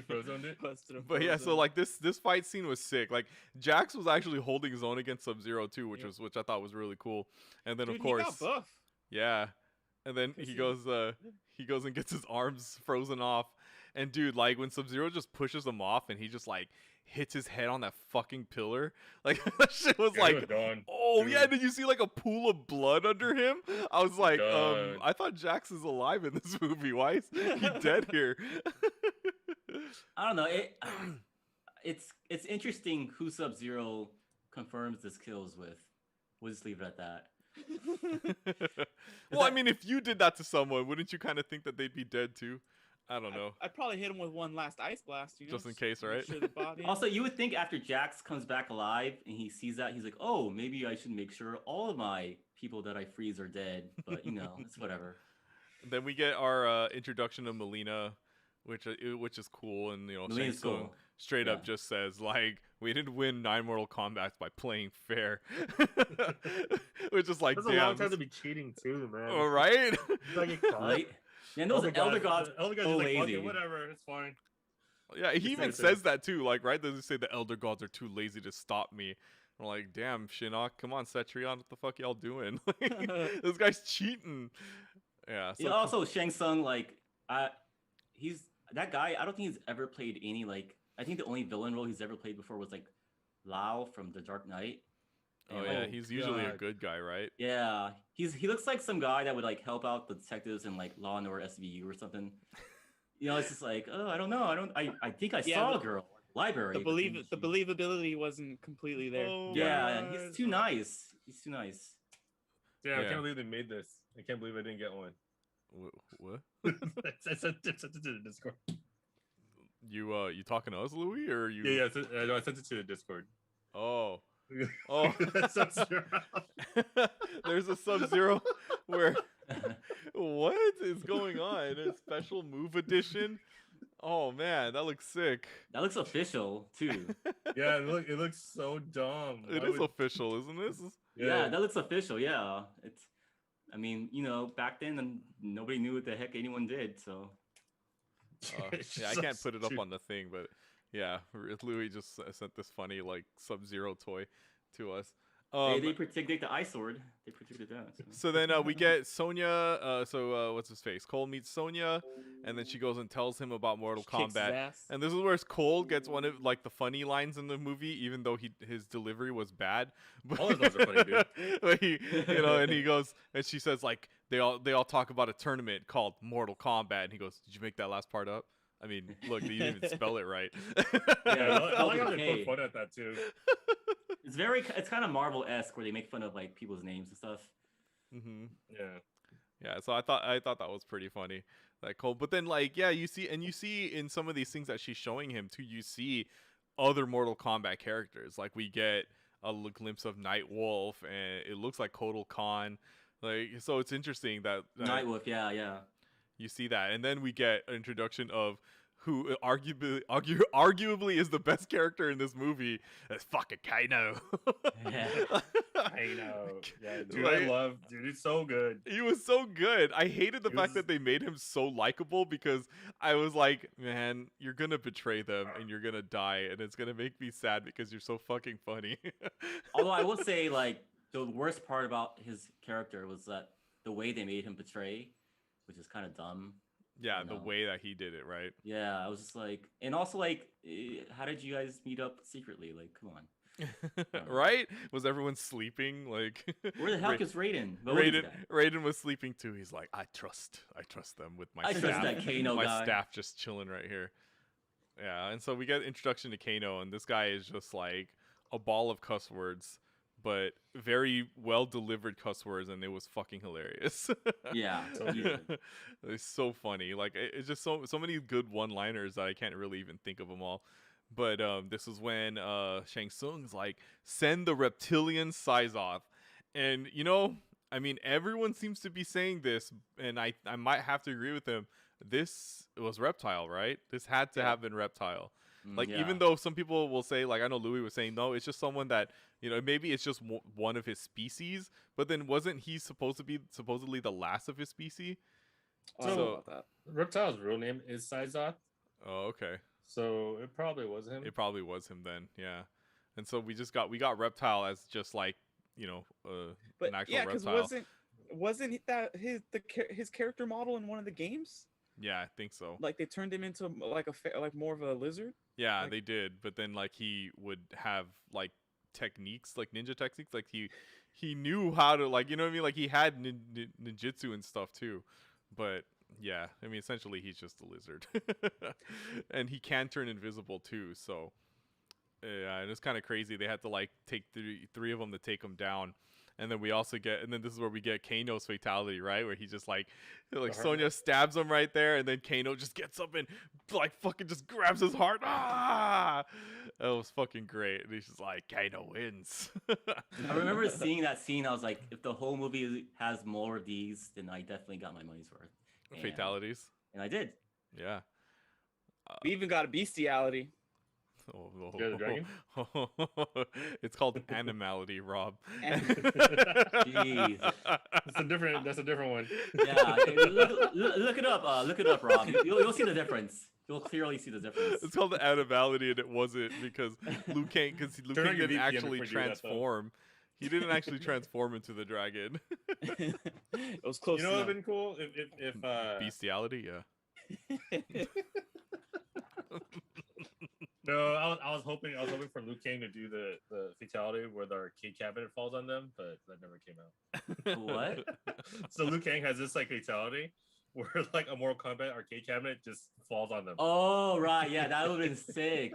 Frozone it. Busted a But yeah, so frozen. like this fight scene was sick. Like Jax was actually holding his own against Sub-Zero too, which Yeah. I thought was really cool. And then Dude, of course, he got buff. yeah. And then 'Cause he he- goes and gets his arms frozen off. And dude, like when Sub-Zero just pushes him off and he just like hits his head on that fucking pillar, like that shit was Yeah, he like, was gone, oh dude. yeah, did you see like a pool of blood under him? I was like, Done. I thought Jax is alive in this movie. Why is he dead here? I don't know. It's interesting who Sub-Zero confirms this kills with. We'll just leave it at that. Well, I that- mean, if you did that to someone, wouldn't you kind of think that they'd be dead too? I don't know. I'd probably hit him with one last ice blast, Just in to case, make right? Sure the body. Also, you would think after Jax comes back alive and he sees that, he's like, oh, maybe I should make sure all of my people that I freeze are dead. But, it's whatever. Then we get our introduction to Melina, which is cool, and Shang Melina's Tsung cool. straight up Yeah. just says like, we didn't win 9 Mortal Kombats by playing fair, which is like, That's damn. a long time to be cheating too, man. All right. It's like a Right? And those Elder Gods Elder Gods so is like, fuck lazy. it, whatever, it's fine. Yeah, he even Just says that too, like, right? Does he say the Elder Gods are too lazy to stop me? I'm like, damn, Shinnok, come on, Cetrion, what the fuck y'all doing? This guy's cheating. Yeah. So Yeah, also, Shang Tsung, like, he's that guy. I don't think he's ever played any, like, I think the only villain role he's ever played before was, like, Lao from The Dark Knight. oh And, yeah, like, he's usually a God. good guy, right? yeah, he looks like some guy that would, like, help out the detectives in, like, Law and Order SVU or something. It's just like, oh, I don't know. I think I Yeah, saw the- a girl. Library. the but maybe the believability wasn't completely there. Oh, Yeah, my he's too nice. He's too nice. Damn, I Yeah. can't believe they made this. I can't believe I didn't get one. What? I sent it to the Discord. You talking to us, Louis, or you? Yeah, I sent it to the Discord. Oh. Oh. That's Sub-Zero. There's a Sub-Zero where what is going on? A special move edition? Oh man, that looks sick. That looks official too. Yeah, it looks so dumb. It Why is would- official, isn't this? Yeah, that looks official. Yeah, it's. I mean, back then, and nobody knew what the heck anyone did. So It's Yeah, I so can't put it up stupid. on the thing, but yeah, Louis just sent this funny like Sub-Zero toy to us. They predicted the ice sword. They predicted that. So then we get Sonya. What's his face? Cole meets Sonya, and then she goes and tells him about Mortal Kicks his Kombat. ass. And this is where Cole gets one of like the funny lines in the movie, even though his delivery was bad. But All of those are funny, dude. but and he goes, and she says like they all talk about a tournament called Mortal Kombat, and he goes, "Did you make that last part up?" I mean, look, you didn't even spell it right. Yeah, I like how they put fun at that too. It's kind of Marvel-esque where they make fun of like people's names and stuff. Mm-hmm. Yeah. So I thought that was pretty funny, like Cole. But then like you see in some of these things that she's showing him too, you see other Mortal Kombat characters. Like we get a glimpse of Nightwolf, and it looks like Kotal Khan. Like so, it's interesting that Nightwolf, yeah. You see that, and then we get an introduction of who arguably is the best character in this movie. That's fucking Kano. Kano. Yeah, dude, dude, he's so good. He was so good. I hated the fact that they made him so likable because I was like, man, you're gonna betray them and you're gonna die, and it's gonna make me sad because you're so fucking funny. Although I will say, like, the worst part about his character was that the way they made him betray, which is kind of dumb. Yeah, the way that he did it, right? Yeah, I was just like, and also like, how did you guys meet up secretly? Like, come on. Right? Was everyone sleeping? Like, where the hell is Raiden? Raiden was sleeping too. He's like, I trust them with my staff. Trust that Kano my guy. Staff just chilling right here. Yeah, and so we get introduction to Kano, and this guy is just like a ball of cuss words, but very well delivered cuss words, and it was fucking hilarious. Yeah, it's so funny. Like it's just so many good one-liners that I can't really even think of them all. But this is when Shang Tsung's like, send the reptilian Sizoth, and I mean, everyone seems to be saying this, and I might have to agree with him. This was Reptile, right? This had to have been Reptile. Like, even though some people will say, like, I know Louis was saying, no, it's just someone that, maybe it's just one of his species. But then wasn't he supposedly the last of his species? So Reptile's real name is Sizoth. Oh, okay. So it probably was him. It probably was him then, yeah. And so we got Reptile as just like, an actual Reptile. Wasn't that his character model in one of the games? Yeah, I think so. Like they turned him into like more of a lizard. Yeah, they did. But then like he would have like techniques, like ninja techniques. Like he knew how to, like, you know what I mean? Like he had ninjutsu and stuff too. But yeah, I mean, essentially he's just a lizard. And he can turn invisible too. So yeah, and it's kind of crazy. They had to like take three of them to take him down. And then this is where we get Kano's fatality, right? Where he just like Sonya stabs him right there, and then Kano just gets up and like fucking just grabs his heart. Ah! That was fucking great. And he's just like, Kano wins. I remember seeing that scene. I was like, if the whole movie has more of these, then I definitely got my money's worth. Fatalities. And I did. Yeah. We even got a bestiality. The dragon? It's called Animality, Rob. Jeez. That's a different one. Yeah, look it up. Look it up, Rob. You'll see the difference. You'll clearly see the difference. It's called the Animality, and it wasn't because Liu Kang didn't actually transform. He didn't actually transform into the dragon. It was close. You know what would have been cool if bestiality, yeah. No, I was hoping for Liu Kang to do the fatality where the arcade cabinet falls on them, but that never came out. What? So Liu Kang has this like fatality where like a Mortal Kombat arcade cabinet just falls on them. Oh right, yeah, that would have been sick.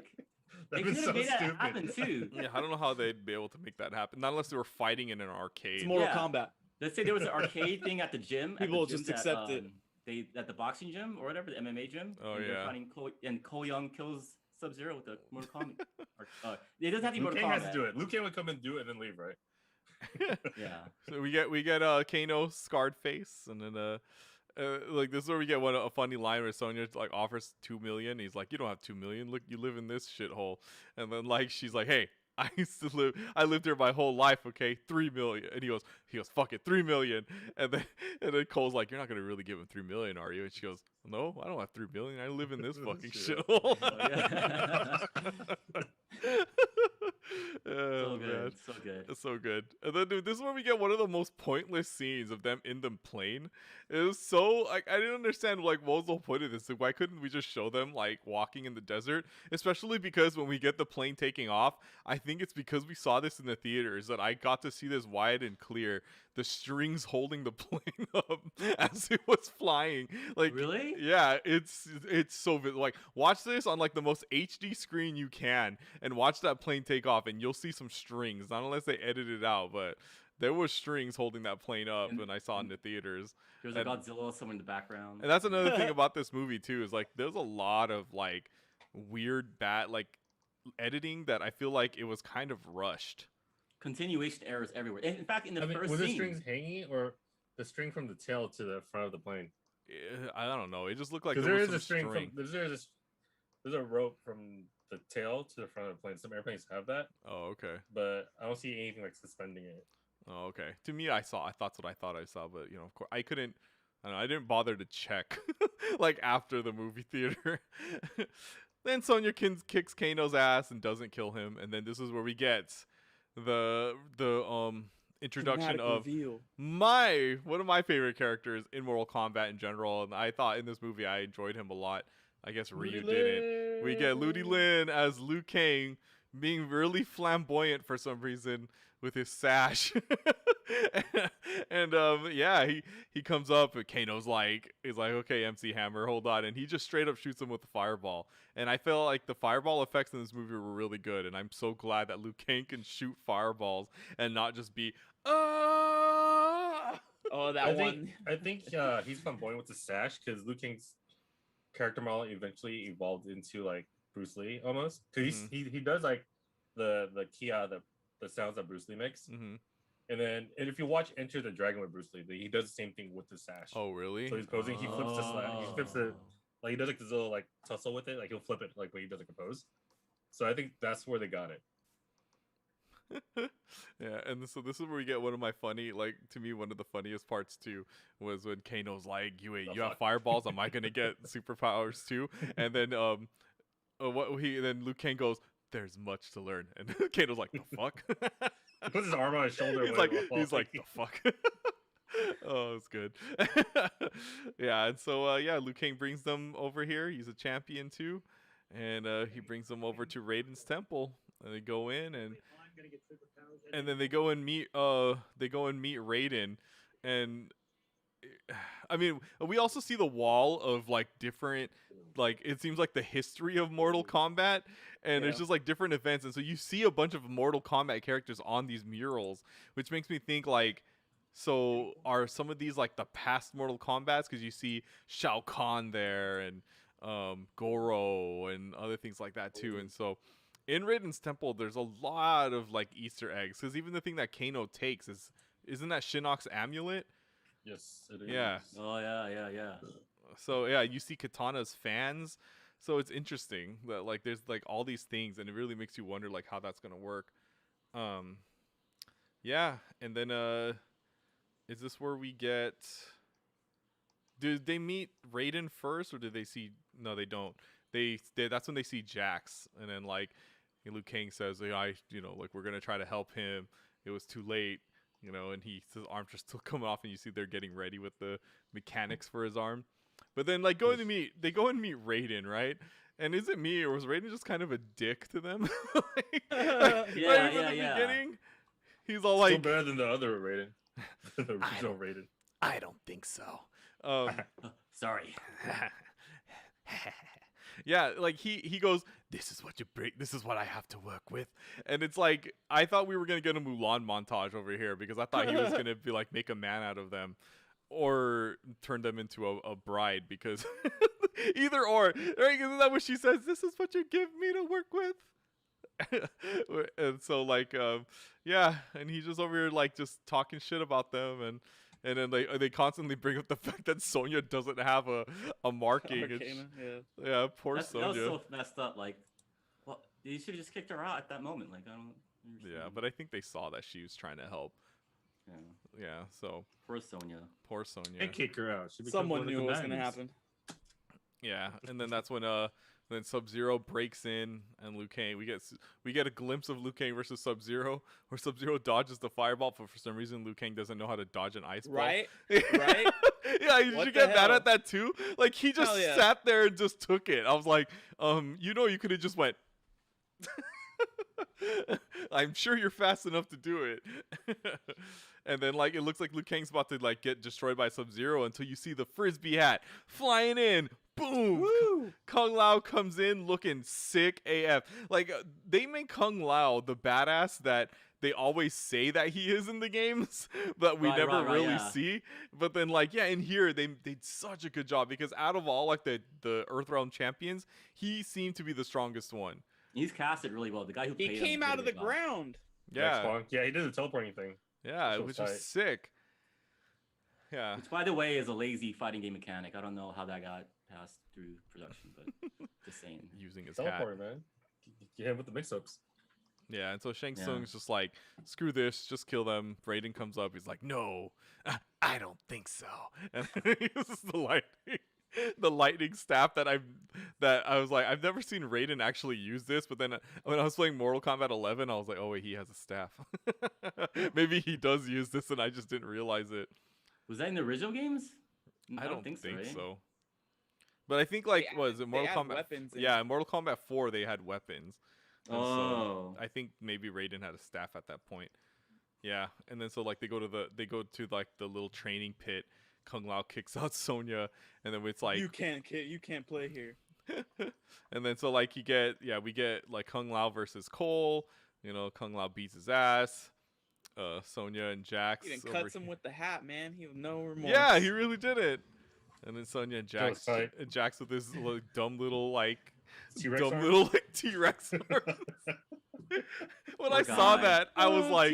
They could have made that happen too. Yeah, I don't know how they'd be able to make that happen. Not unless they were fighting in an arcade. It's Mortal Kombat. Let's say there was an arcade thing at the gym. People just accept it. At the boxing gym or whatever, the MMA gym. Oh yeah. And Cole Young kills Sub-Zero with the Mortal Kombat. It doesn't have to be Liu Mortal Kang Kombat. has to do it. Liu Kang would come and do it and then leave, right? Yeah. So we get Kano scarred face, and then like this is where we get a funny line where Sonya like offers $2 million. He's like, you don't have $2 million. Look, you live in this shithole. And then like she's like, hey, I lived here my whole life, okay? $3 million. And he goes, fuck it, $3 million. And then Cole's like, you're not gonna really give him $3 million, are you? And she goes, No, I don't have 3 billion. I live in this fucking Shit. shithole. So Oh, good, man. so good. It's so good. And then, dude, this is where we get one of the most pointless scenes of them in the plane. It was so, like, I didn't understand, like, what was the whole point of this? Like, why couldn't we just show them, like, walking in the desert? Especially because when we get the plane taking off, I think it's because we saw this in the theaters that I got to see this wide and clear. The strings holding the plane up as it was flying. Like, Really? yeah, it's so like, watch this on like the most HD screen you can and watch that plane take off, and you'll see some strings. Not unless they edited it out, but there was strings holding that plane up, and I saw it in the theaters. There's a Godzilla somewhere in the background. And that's another thing about this movie too, is like there's a lot of like weird bad like editing that I feel like it was kind of rushed. Continuation errors everywhere. In fact, in the first was scene, the strings hanging or the string from the tail to the front of the plane? I don't know. It just looked like Because there there was is a some string from there's a rope from the tail to the front of the plane. Some airplanes have that. Oh, okay. But I don't see anything like suspending it. Oh, okay. To me, I thought what I thought I saw, but of course, I couldn't. I don't know, I didn't bother to check like after the movie theater. Then Sonya kicks Kano's ass and doesn't kill him, and then this is where we get the introduction Dramatic of reveal. one of my favorite characters in Mortal Kombat in general, and I thought in this movie I enjoyed him a lot. I guess Ryu didn't. We get Ludi Lin as Liu Kang being really flamboyant for some reason with his sash. and yeah, he comes up and Kano's like, he's like, okay, MC Hammer, hold on, and he just straight up shoots him with a fireball. And I feel like the fireball effects in this movie were really good, and I'm so glad that Liu Kang can shoot fireballs and not just be Oh, that one. I think he's flamboyant with the sash because Liu Kang's character model eventually evolved into like Bruce Lee almost. Because he does like the Kia, the sounds that Bruce Lee makes. Mm-hmm. And if you watch Enter the Dragon with Bruce Lee, he does the same thing with the sash. Oh, really? So he's posing, he flips the slash, he flips the, like he does like this little like tussle with it, like he'll flip it like when he does like a pose. So I think that's where they got it. Yeah, and so this is where we get one of my funny, like to me, one of the funniest parts too was when Kano's like, "You have fireballs. Am I gonna get superpowers too?" And then then Liu Kang goes, "There's much to learn," and Kano's like, "The fuck." He puts his arm on his shoulder. He's like, "The fuck." Oh, it's good. Yeah, and so Liu Kang brings them over here. He's a champion too, and he brings them over to Raiden's temple, and they go in and then they go and meet Raiden, and I mean we also see the wall of like different, like it seems like the history of Mortal Kombat, and there's just like different events, and so you see a bunch of Mortal Kombat characters on these murals, which makes me think like, so are some of these like the past Mortal Kombats, because you see Shao Kahn there and Goro and other things like that too, and so in Raiden's temple, there's a lot of like Easter eggs, because even the thing that Kano takes isn't that Shinnok's amulet? Yes, it is. Yeah. Oh yeah. So yeah, you see Katana's fans, so it's interesting that like there's like all these things, and it really makes you wonder like how that's gonna work. Yeah, and then is this where we get? Did they meet Raiden first, or did they see? No, they don't. They that's when they see Jax, and then like Liu Kang says, like we're gonna try to help him. It was too late, and his arms are still coming off, and you see they're getting ready with the mechanics for his arm. But then like they go and meet Raiden, right? And is it me, or was Raiden just kind of a dick to them? Like, right from the beginning, he's all like, still better than the other Raiden, the original Raiden. I don't think so. Sorry. Yeah, like he goes, this is what you bring, this is what I have to work with. And it's like, I thought we were going to get a Mulan montage over here, because I thought he was going to be like, make a man out of them or turn them into a bride, because either or, right? Isn't that what she says? This is what you give me to work with. And so like, yeah, and he's just over here like just talking shit about them, and then they constantly bring up the fact that Sonya doesn't have a marking. Yeah, poor Sonya. That was so messed up. Like, well, you should have just kicked her out at that moment. Like, I don't understand. Yeah, but I think they saw that she was trying to help. Yeah. Yeah. So poor Sonya. Poor Sonya. And kick her out. Someone knew what was gonna happen. Yeah, and then that's when then Sub-Zero breaks in and Liu Kang. We get a glimpse of Liu Kang versus Sub-Zero, where Sub-Zero dodges the fireball, but for some reason Liu Kang doesn't know how to dodge an ice ball. Right? Right? Yeah, did you get mad at that too? Like he just Hell yeah. sat there and just took it. I was like, you could have just went. I'm sure you're fast enough to do it. And then like it looks like Liu Kang's about to like get destroyed by Sub-Zero until you see the frisbee hat flying in. Boom! Woo! Kung Lao comes in looking sick AF. Like they make Kung Lao the badass that they always say that he is in the games, but we never really see. But then like in here they did such a good job because out of all like the Earthrealm champions, he seemed to be the strongest one. He's casted really well. The guy who he came out of the ground. Yeah, yeah, he did the teleporting thing. Yeah, which is sick. Yeah. Which, by the way, is a lazy fighting game mechanic. I don't know how that got passed through production, but just saying. Using his teleport, hat. man. Get him with the mix-ups. Yeah, and so Shang Tsung's just like, screw this, just kill them. Raiden comes up, he's like, no, I don't think so. And he uses the lightning staff that I was like, I've never seen Raiden actually use this, but then when I was playing Mortal Kombat 11, I was like, oh wait, he has a staff. Maybe he does use this and I just didn't realize it. Was that in the original games? I don't think right? so. But I think was it Mortal Kombat? Weapons in Mortal Kombat 4 they had weapons. And so I think maybe Raiden had a staff at that point. Yeah, and then so like they go to like the little training pit. Kung Lao kicks out Sonya, and then it's like you can't play here. And then so like we get like Kung Lao versus Cole. You know, Kung Lao beats his ass. Sonya and Jax. He even cuts him with the hat, man. He was no remorse. Yeah, he really did it. And then Sonya and Jax with this dumb little T-Rex arms. When I saw that, I was like,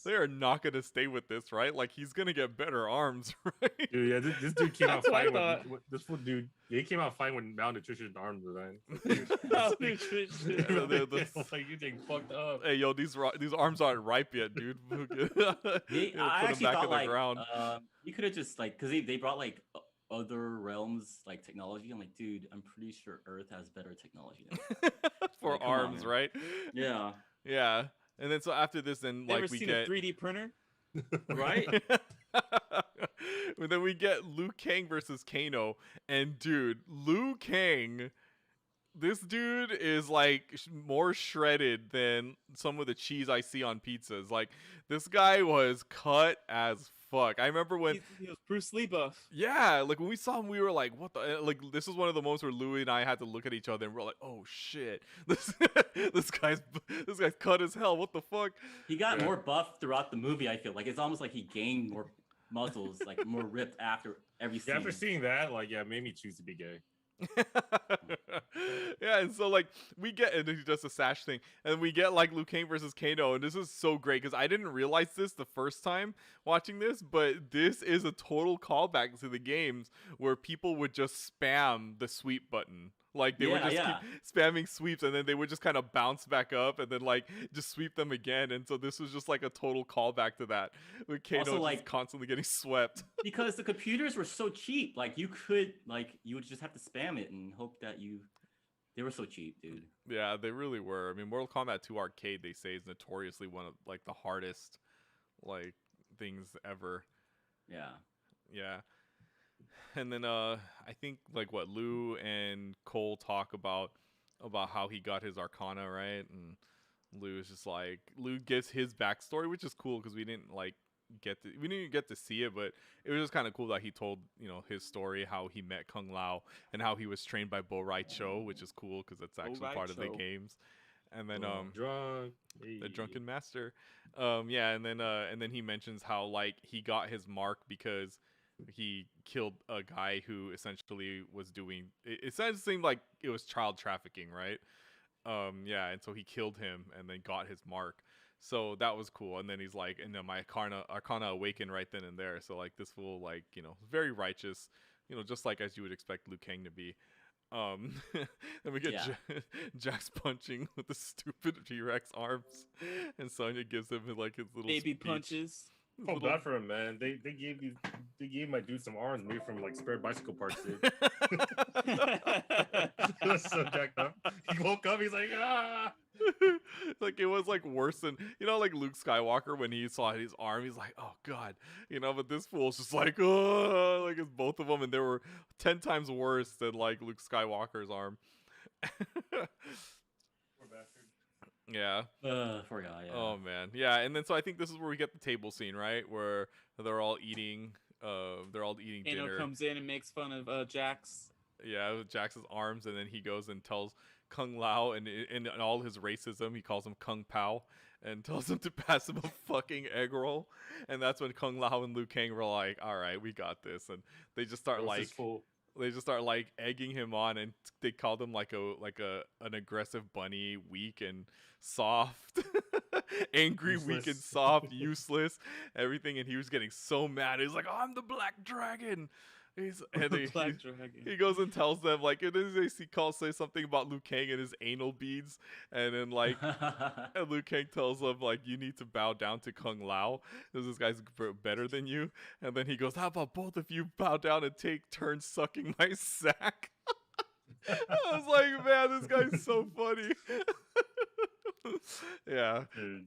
they are not gonna stay with this, right? Like he's gonna get better arms, right? Dude, yeah, this dude came out fine with this dude. He came out fine with malnutrition arm design. Like you think fucked up. Hey, yo, these arms aren't ripe yet, dude. I actually thought like you could have just like because they brought like other realms like technology. I'm like, dude, I'm pretty sure Earth has better technology than for like, arms, right? Yeah. Yeah. And then so after this, then like we get a 3D printer, right? And then we get Liu Kang versus Kano, and dude, Liu Kang, this dude is like more shredded than some of the cheese I see on pizzas. Like this guy was cut as fuck. I remember when he was Bruce Lee buff. Yeah, like when we saw him, we were like, "What the?" Like this was one of the moments where Louis and I had to look at each other and we're like, "Oh shit, this guy's cut as hell. What the fuck?" He got more buff throughout the movie. I feel like it's almost like he gained more muscles, like more ripped after every scene. Yeah, after seeing that, like, yeah, it made me choose to be gay. Yeah, and so like we get, and he does the sash thing, and we get like Liu Kang versus Kano, and this is so great because I didn't realize this the first time watching this, but this is a total callback to the games where people would just spam the sweep button. Like they would just keep spamming sweeps, and then they would just kind of bounce back up, and then like just sweep them again. And so this was just like a total callback to that, with Kano just like constantly getting swept. Because the computers were so cheap, like you would just have to spam it and hope that they were so cheap, dude. Yeah, they really were. I mean, Mortal Kombat 2 Arcade, they say, is notoriously one of like the hardest like things ever. Yeah. Yeah. And then I think like what Liu and Cole talk about how he got his Arcana, right? And Liu is just like, Liu gives his backstory, which is cool because we didn't get to see it, but it was just kind of cool that he told, you know, his story, how he met Kung Lao and how he was trained by Bo Rai Cho, which is cool because that's actually part of the games. And then the drunken master. Yeah, and then he mentions how like he got his mark because he killed a guy who essentially was doing it seemed like it was child trafficking, right? Yeah, and so he killed him and then got his mark. So that was cool. And then he's like, and then my Arcana awakened right then and there. So like this fool, like, you know, very righteous, you know, just like as you would expect Liu Kang to be. And we get Jax punching with the stupid T-Rex arms, and Sonya gives him like his little baby speech. punches. Oh, bad for him, man. They gave my dude some arms made from like spare bicycle parts, dude. He was so jacked up. He woke up, he's like, ah. Like it was like worse than like Luke Skywalker when he saw his arm, he's like, oh god, but this fool's just like, oh, like it's both of them, and they were 10 times worse than like Luke Skywalker's arm. Poor bastard. Yeah. Poor guy. Yeah. Oh man. Yeah, and then so I think this is where we get the table scene, right? Where they're all eating Kano dinner. comes in and makes fun of Jax. Yeah, with Jax's arms, and then he goes and tells Kung Lao, and in all his racism, he calls him Kung Pao, and tells him to pass him a fucking egg roll. And that's when Kung Lao and Liu Kang were like, "All right, we got this," and they just start egging him on, and they called him like an aggressive bunny, weak and soft, angry, Useless. weak and soft, useless, everything. And he was getting so mad. He's like, "I'm the Black Dragon." Black Dragon. He goes and tells them, like, say something about Liu Kang and his anal beads, and then like and Liu Kang tells him like, you need to bow down to Kung Lao, because this guy's better than you. And then he goes, how about both of you bow down and take turns sucking my sack? I was like, man, this guy's so funny. Yeah. Dude.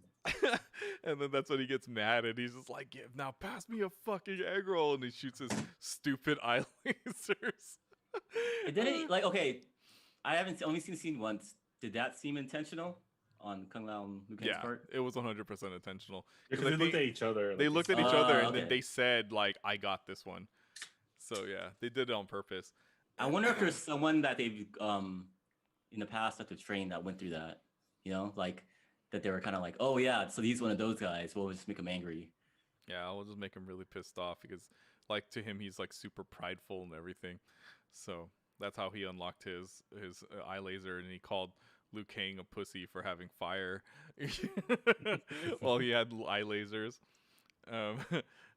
And then that's when he gets mad, and he's just like, now pass me a fucking egg roll, and he shoots his stupid eye lasers. Okay, I haven't only seen the scene once. Did that seem intentional on Kung Lao and Liu Kang's part? It was 100% intentional. Because they looked at each other. They looked at each other, and okay. then they said, like, I got this one. So yeah, they did it on purpose. I wonder if there's someone that they've in the past that they've trained that went through that. Like that they were kind of like, oh yeah, so he's one of those guys. We'll just make him angry. Yeah, we'll just make him really pissed off, because like to him he's like super prideful and everything. So that's how he unlocked his eye laser, and he called Liu Kang a pussy for having fire while he had eye lasers.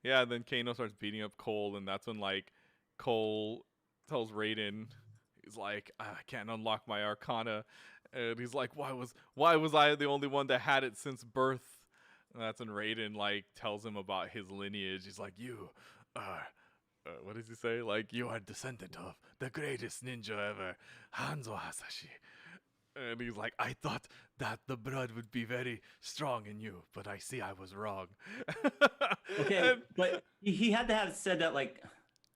Yeah, then Kano starts beating up Cole, and that's when like Cole tells Raiden, he's like, I can't unlock my Arcana. And he's like, why was I the only one that had it since birth? And that's when Raiden like tells him about his lineage. He's like, you are, what does he say? Like, you are descendant of the greatest ninja ever, Hanzo Hasashi. And he's like, I thought that the blood would be very strong in you, but I see I was wrong. Okay, but he had to have said that like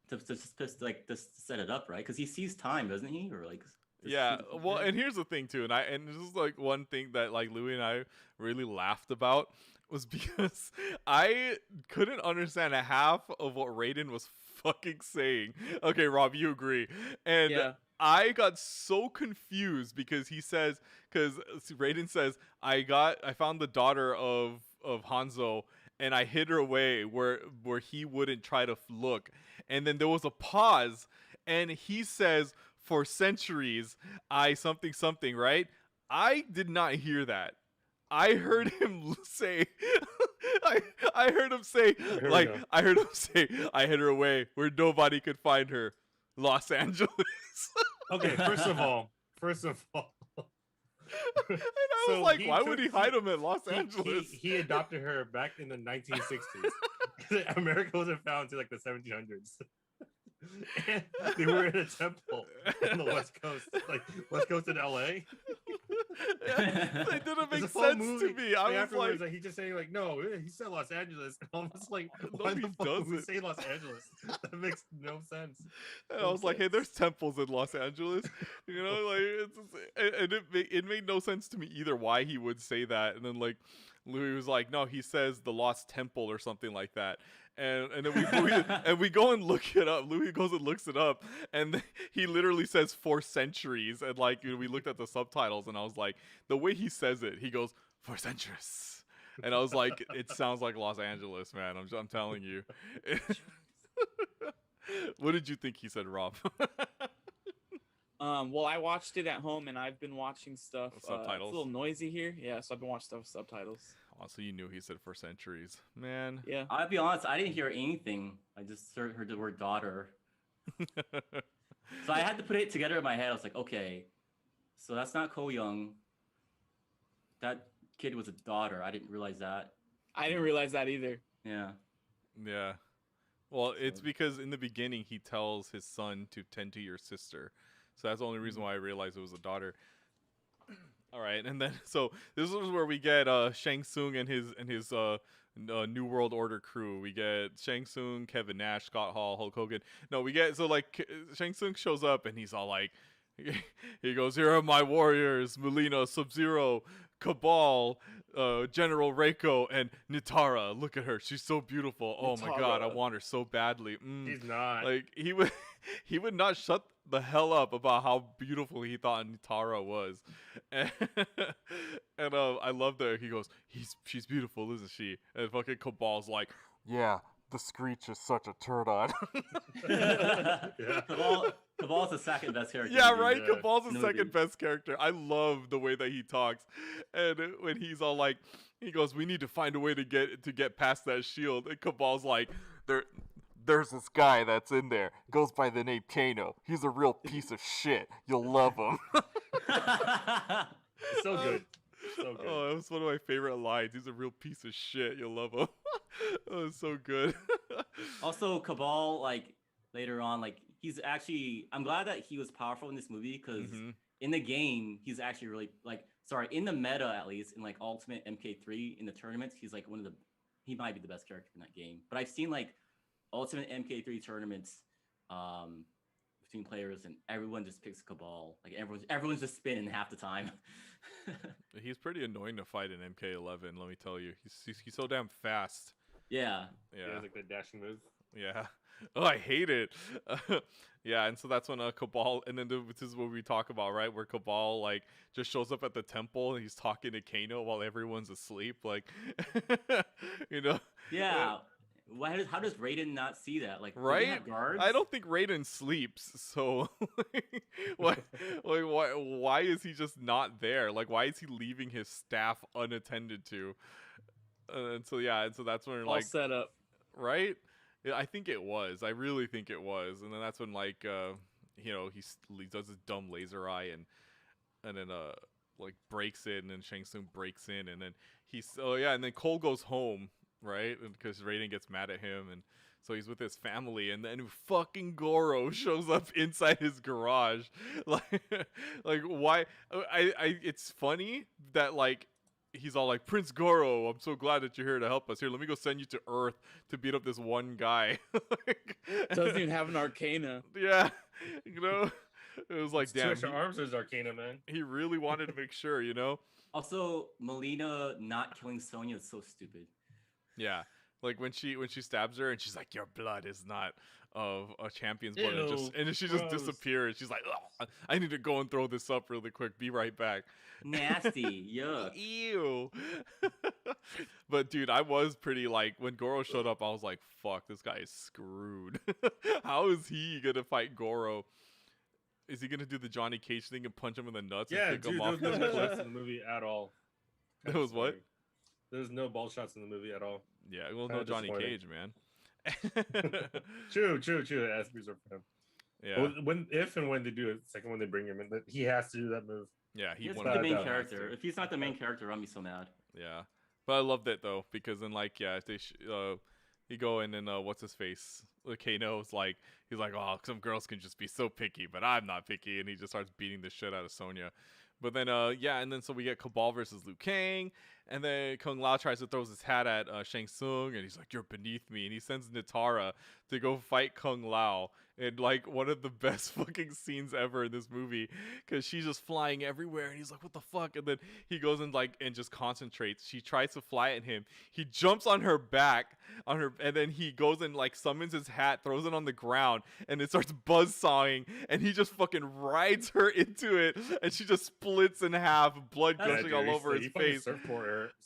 to set it up, right? Because he sees time, doesn't he? Or like. Yeah, well, and here's the thing too, and this is like one thing that like Louis and I really laughed about, was because I couldn't understand a half of what Raiden was fucking saying. Okay, Rob, you agree? And Yeah. I got so confused because Raiden says, I found the daughter of Hanzo, and I hid her away where he wouldn't try to look. And then there was a pause, and he says, for centuries, I something, right? I did not hear that. I heard him say, I heard him say, I hid her away where nobody could find her, Los Angeles. Okay, first of all. And I was like, why would he hide him in Los Angeles? He adopted her back in the 1960s. America wasn't found until like the 1700s. And they were in a temple on the West Coast, like West Coast in LA. It didn't make sense to me. I was like, he's just saying like, no, he said Los Angeles. And I was like, No, why he the fuck would we doesn't. say Los Angeles? That makes no sense. and I was like, hey, there's temples in Los Angeles, it made no sense to me either why he would say that. And then like Louis was like, no, he says the Lost Temple or something like that. And then we go and look it up. Louis goes and looks it up, and he literally says 4 centuries. And like, we looked at the subtitles, and I was like, the way he says it, he goes 4 centuries, and I was like, it sounds like Los Angeles, man. I'm telling you. What did you think he said, Rob? Well, I watched it at home, and I've been watching stuff. Subtitles? It's a little noisy here. Yeah, so I've been watching stuff with subtitles. Also, you knew he said 4 centuries, man. Yeah. I'll be honest, I didn't hear anything. I just heard the word daughter. So I had to put it together in my head. I was like, okay, so that's not Ko Young. That kid was a daughter. I didn't realize that. I didn't realize that either. Yeah. Yeah. Well, it's because in the beginning he tells his son to tend to your sister, so that's the only reason why I realized it was a daughter. All right, and then so this is where we get Shang Tsung and his New World Order crew. We get Shang Tsung, Kevin Nash, Scott Hall, Hulk Hogan. No, we get Shang Tsung shows up and he's all like, he goes, "Here are my warriors: Melina, Sub-Zero, Cabal, General Reiko, and Nitara. Look at her; she's so beautiful. Oh my God, I want her so badly." He's not. Like he would not shut the hell up about how beautiful he thought Nitara was, and I love that he goes, she's beautiful, isn't she? And fucking Cabal's like, yeah, the Screech is such a turd on. Yeah. Cabal's the second best character. Yeah, right. Yeah. Cabal's the second best character. I love the way that he talks, and when he's all like, he goes, "We need to find a way to get past that shield." And Cabal's like, There's this guy that's in there. Goes by the name Kano. He's a real piece of shit. You'll love him." So good. So good. Oh, that was one of my favorite lines. He's a real piece of shit. You'll love him. That was so good. Also, Cabal, like later on, like he's actually. I'm glad that he was powerful in this movie because in the game, he's actually really in the meta at least in like Ultimate MK3 in the tournaments, he's like he might be the best character in that game. But I've seen like Ultimate MK3 tournaments between players, and everyone just picks Cabal. Like everyone's just spinning half the time. He's pretty annoying to fight in MK11. Let me tell you, he's so damn fast. Yeah. He has like the dashing move. Yeah. Oh, I hate it. Yeah, and so that's when Cabal, and then this is what we talk about, right? Where Cabal like just shows up at the temple and he's talking to Kano while everyone's asleep, like, you know? Yeah. How does Raiden not see that? Like, right? Guards? I don't think Raiden sleeps, so why is he just not there? Like, why is he leaving his staff unattended to? And so that's when All set up, right? Yeah, I think it was. I really think it was. And then that's when he does his dumb laser eye and then like breaks it, and then Shang Tsung breaks in, and then and then Cole goes home. Right, because Raiden gets mad at him, and so he's with his family, and then fucking Goro shows up inside his garage, like why? It's funny that like he's all like, "Prince Goro, I'm so glad that you're here to help us. Here, let me go send you to Earth to beat up this one guy." Doesn't even have an Arcana. Yeah, you know, it was like, damn, Two arms is Arcana, man. He really wanted to make sure, you know. Also, Melina not killing Sonya is so stupid. Yeah, like when she stabs her and she's like, "Your blood is not of a champion's blood," and then she just disappears. She's like, "Oh, I need to go and throw this up really quick. Be right back." Nasty, yuck. Ew. But dude, I was pretty like when Goro showed up, I was like, "Fuck, this guy is screwed." How is he gonna fight Goro? Is he gonna do the Johnny Cage thing and punch him in the nuts and kick him off the there was no cliff? shots in the movie at all. It was what? There's no ball shots in the movie at all. Yeah, well, no Johnny Cage, man. True. It has to be reserved for him. Yeah. Well, if and when they do it, second when they bring him in, he has to do that move. Yeah, he's the main character. If he's not the main character, I'll be so mad. Yeah, but I loved it though because then like he go in and what's his face? Kano's like he's like, "Oh, some girls can just be so picky, but I'm not picky," and he just starts beating the shit out of Sonya. But then, and then so we get Cabal versus Liu Kang, and then Kung Lao tries to throw his hat at Shang Tsung, and he's like, "You're beneath me," and he sends Nitara to go fight Kung Lao, and like one of the best fucking scenes ever in this movie, because she's just flying everywhere, and he's like, "What the fuck?" And then he goes and just concentrates. She tries to fly at him. He jumps on her back, and then he goes and like summons his hat, throws it on the ground, and it starts buzzsawing, and he just fucking rides her into it, and she just splits in half, blood gushing all over his face.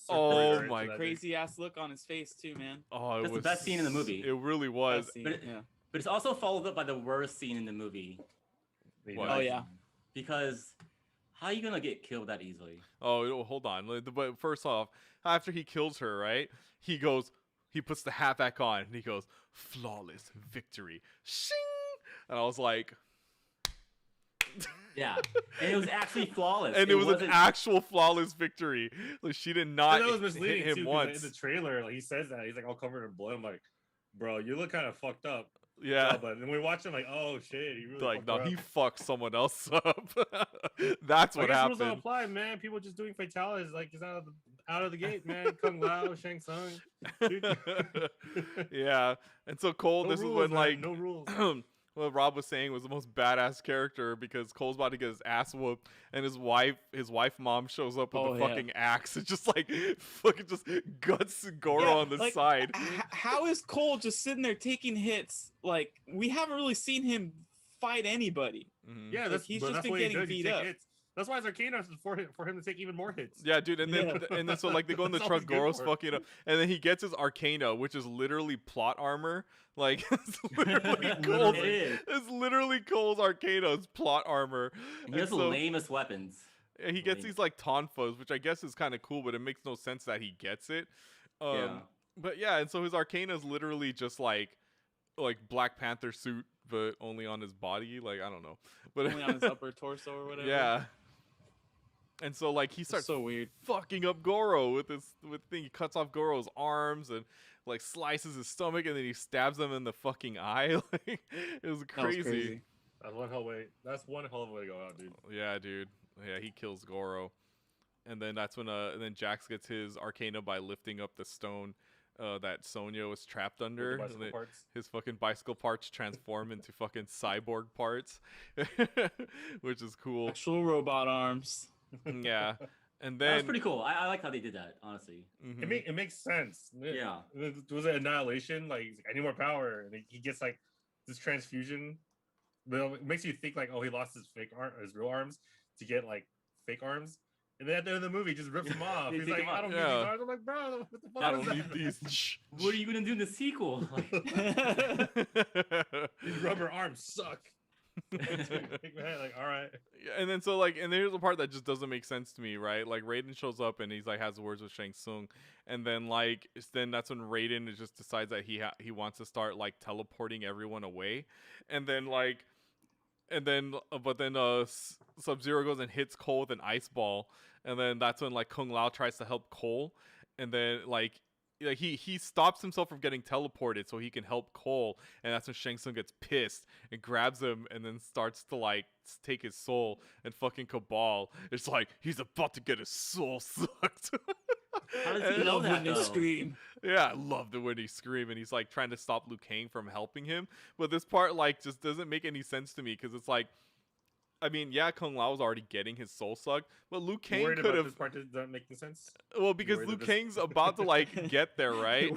Oh my crazy ass look on his face too, man. Oh, that's the best scene in the movie. It really was. But it's also followed up by the worst scene in the movie. What? Oh yeah. Because how are you gonna get killed that easily? Oh, hold on. But first off, after he kills her, right? He puts the hat back on, and he goes, "Flawless victory." Shing! And I was like, yeah, and it was actually flawless. And it was an actual flawless victory. Like she did not that was misleading hit him too, once. In the trailer, like he says that he's like all covered in blood. I'm like, bro, you look kind of fucked up. Yeah. But then we watch him like, oh shit, he really Like, no, fucked he up. fucked someone else up. That's what rules don't happened. apply, man. People just doing fatalities like just out of the gate, man. Kung Lao, Shang Tsung. Yeah. And so Cole, No this rules, is when man, like no rules. what Rob was saying was the most badass character because Cole's about to get his ass whooped and his wife mom shows up with the fucking axe. It's just like fucking just guts Goro on the like, side. How is Cole just sitting there taking hits? Like, we haven't really seen him fight anybody. Mm-hmm. Yeah, he's just been getting beat up. Hits. That's why it's Arcana for him to take even more hits. Yeah, dude, and then so like they go in the truck, Goro's fucking up, and then he gets his Arcana, which is literally plot armor. Like it's literally Cole's, it's literally Cole's Arcana, it's plot armor. And he has the lamest weapons. He gets these like tonfas, which I guess is kind of cool, but it makes no sense that he gets it. But yeah, and so his Arcana is literally just like Black Panther suit, but only on his body. Like I don't know, but only on his upper torso or whatever. Yeah. And so like he starts so weird fucking up Goro with thing. He cuts off Goro's arms and like slices his stomach and then he stabs him in the fucking eye. Like it was crazy. That's one hell of a way to go out, dude. Yeah, dude. Yeah, he kills Goro. And then that's when and then Jax gets his Arcana by lifting up the stone that Sonya was trapped under. His fucking bicycle parts transform into fucking cyborg parts, which is cool. Actual robot arms. Yeah, and then that's pretty cool. I like how they did that, honestly. Mm-hmm. It makes sense. Yeah, was it Annihilation? Like, I need more power, and he gets like this transfusion. But it makes you think like, oh, he lost his his real arms to get like fake arms. And then at the end of the movie, he just rips them off. He's like, I don't need these arms. I'm like, bro, what the fuck I don't need these. What are you gonna do in the sequel? These rubber arms suck. Like, all right. And then so like, and here's the part that just doesn't make sense to me, right? Like Raiden shows up and he's like has words with Shang Tsung, and then then that's when Raiden just decides that he wants to start like teleporting everyone away, and then Sub-Zero goes and hits Cole with an ice ball, and then that's when like Kung Lao tries to help Cole, and then like he stops himself from getting teleported so he can help Cole, and that's when Shang Tsung gets pissed and grabs him and then starts to like take his soul, and fucking Cabal, it's like he's about to get his soul sucked. How does he know that, when they scream? Yeah, I love the when he scream, and he's like trying to stop Liu Kang from helping him, but this part like just doesn't make any sense to me because it's like, I mean, yeah, Kung Lao was already getting his soul sucked, but Liu Kang could have. This part doesn't make any sense. Well, because Liu Kang's about to like get there, right?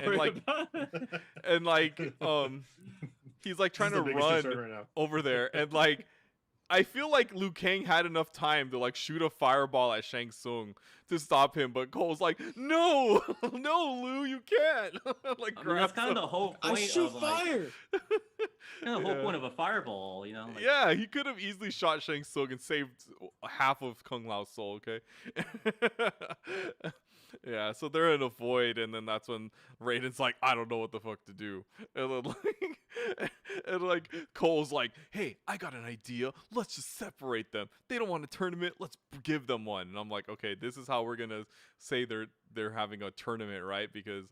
And like, he's like trying to run over there, and like, I feel like Liu Kang had enough time to like shoot a fireball at Shang Tsung to stop him, but Cole's like, no, no, Liu, you can't. Like, I mean, that's kind of the whole point. I shoot of, fire. Kind of the whole point of a fireball, you know? Like, yeah, he could have easily shot Shang Tsung and saved half of Kung Lao's soul, okay? Yeah, so they're in a void, and then that's when Raiden's like, I don't know what the fuck to do. And then like Cole's like, hey, I got an idea. Let's just separate them. They don't want a tournament. Let's give them one. And I'm like, okay, this is how we're gonna say they're having a tournament, right? Because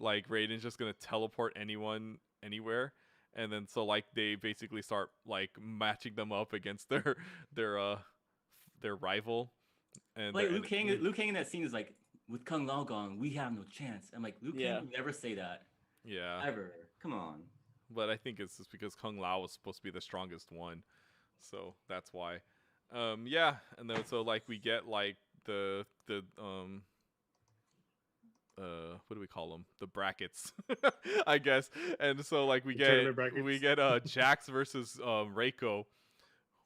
like Raiden's just gonna teleport anyone anywhere. And then so like they basically start like matching them up against their rival. And like Liu Kang in that scene is like, with Kung Lao gone, we have no chance. I'm like, Liu Kang would never say that. Yeah. Ever. Come on. But I think it's just because Kung Lao was supposed to be the strongest one, so that's why. Yeah, and then so like we get like the what do we call them? The brackets, I guess. And so like we get Jax versus Reiko,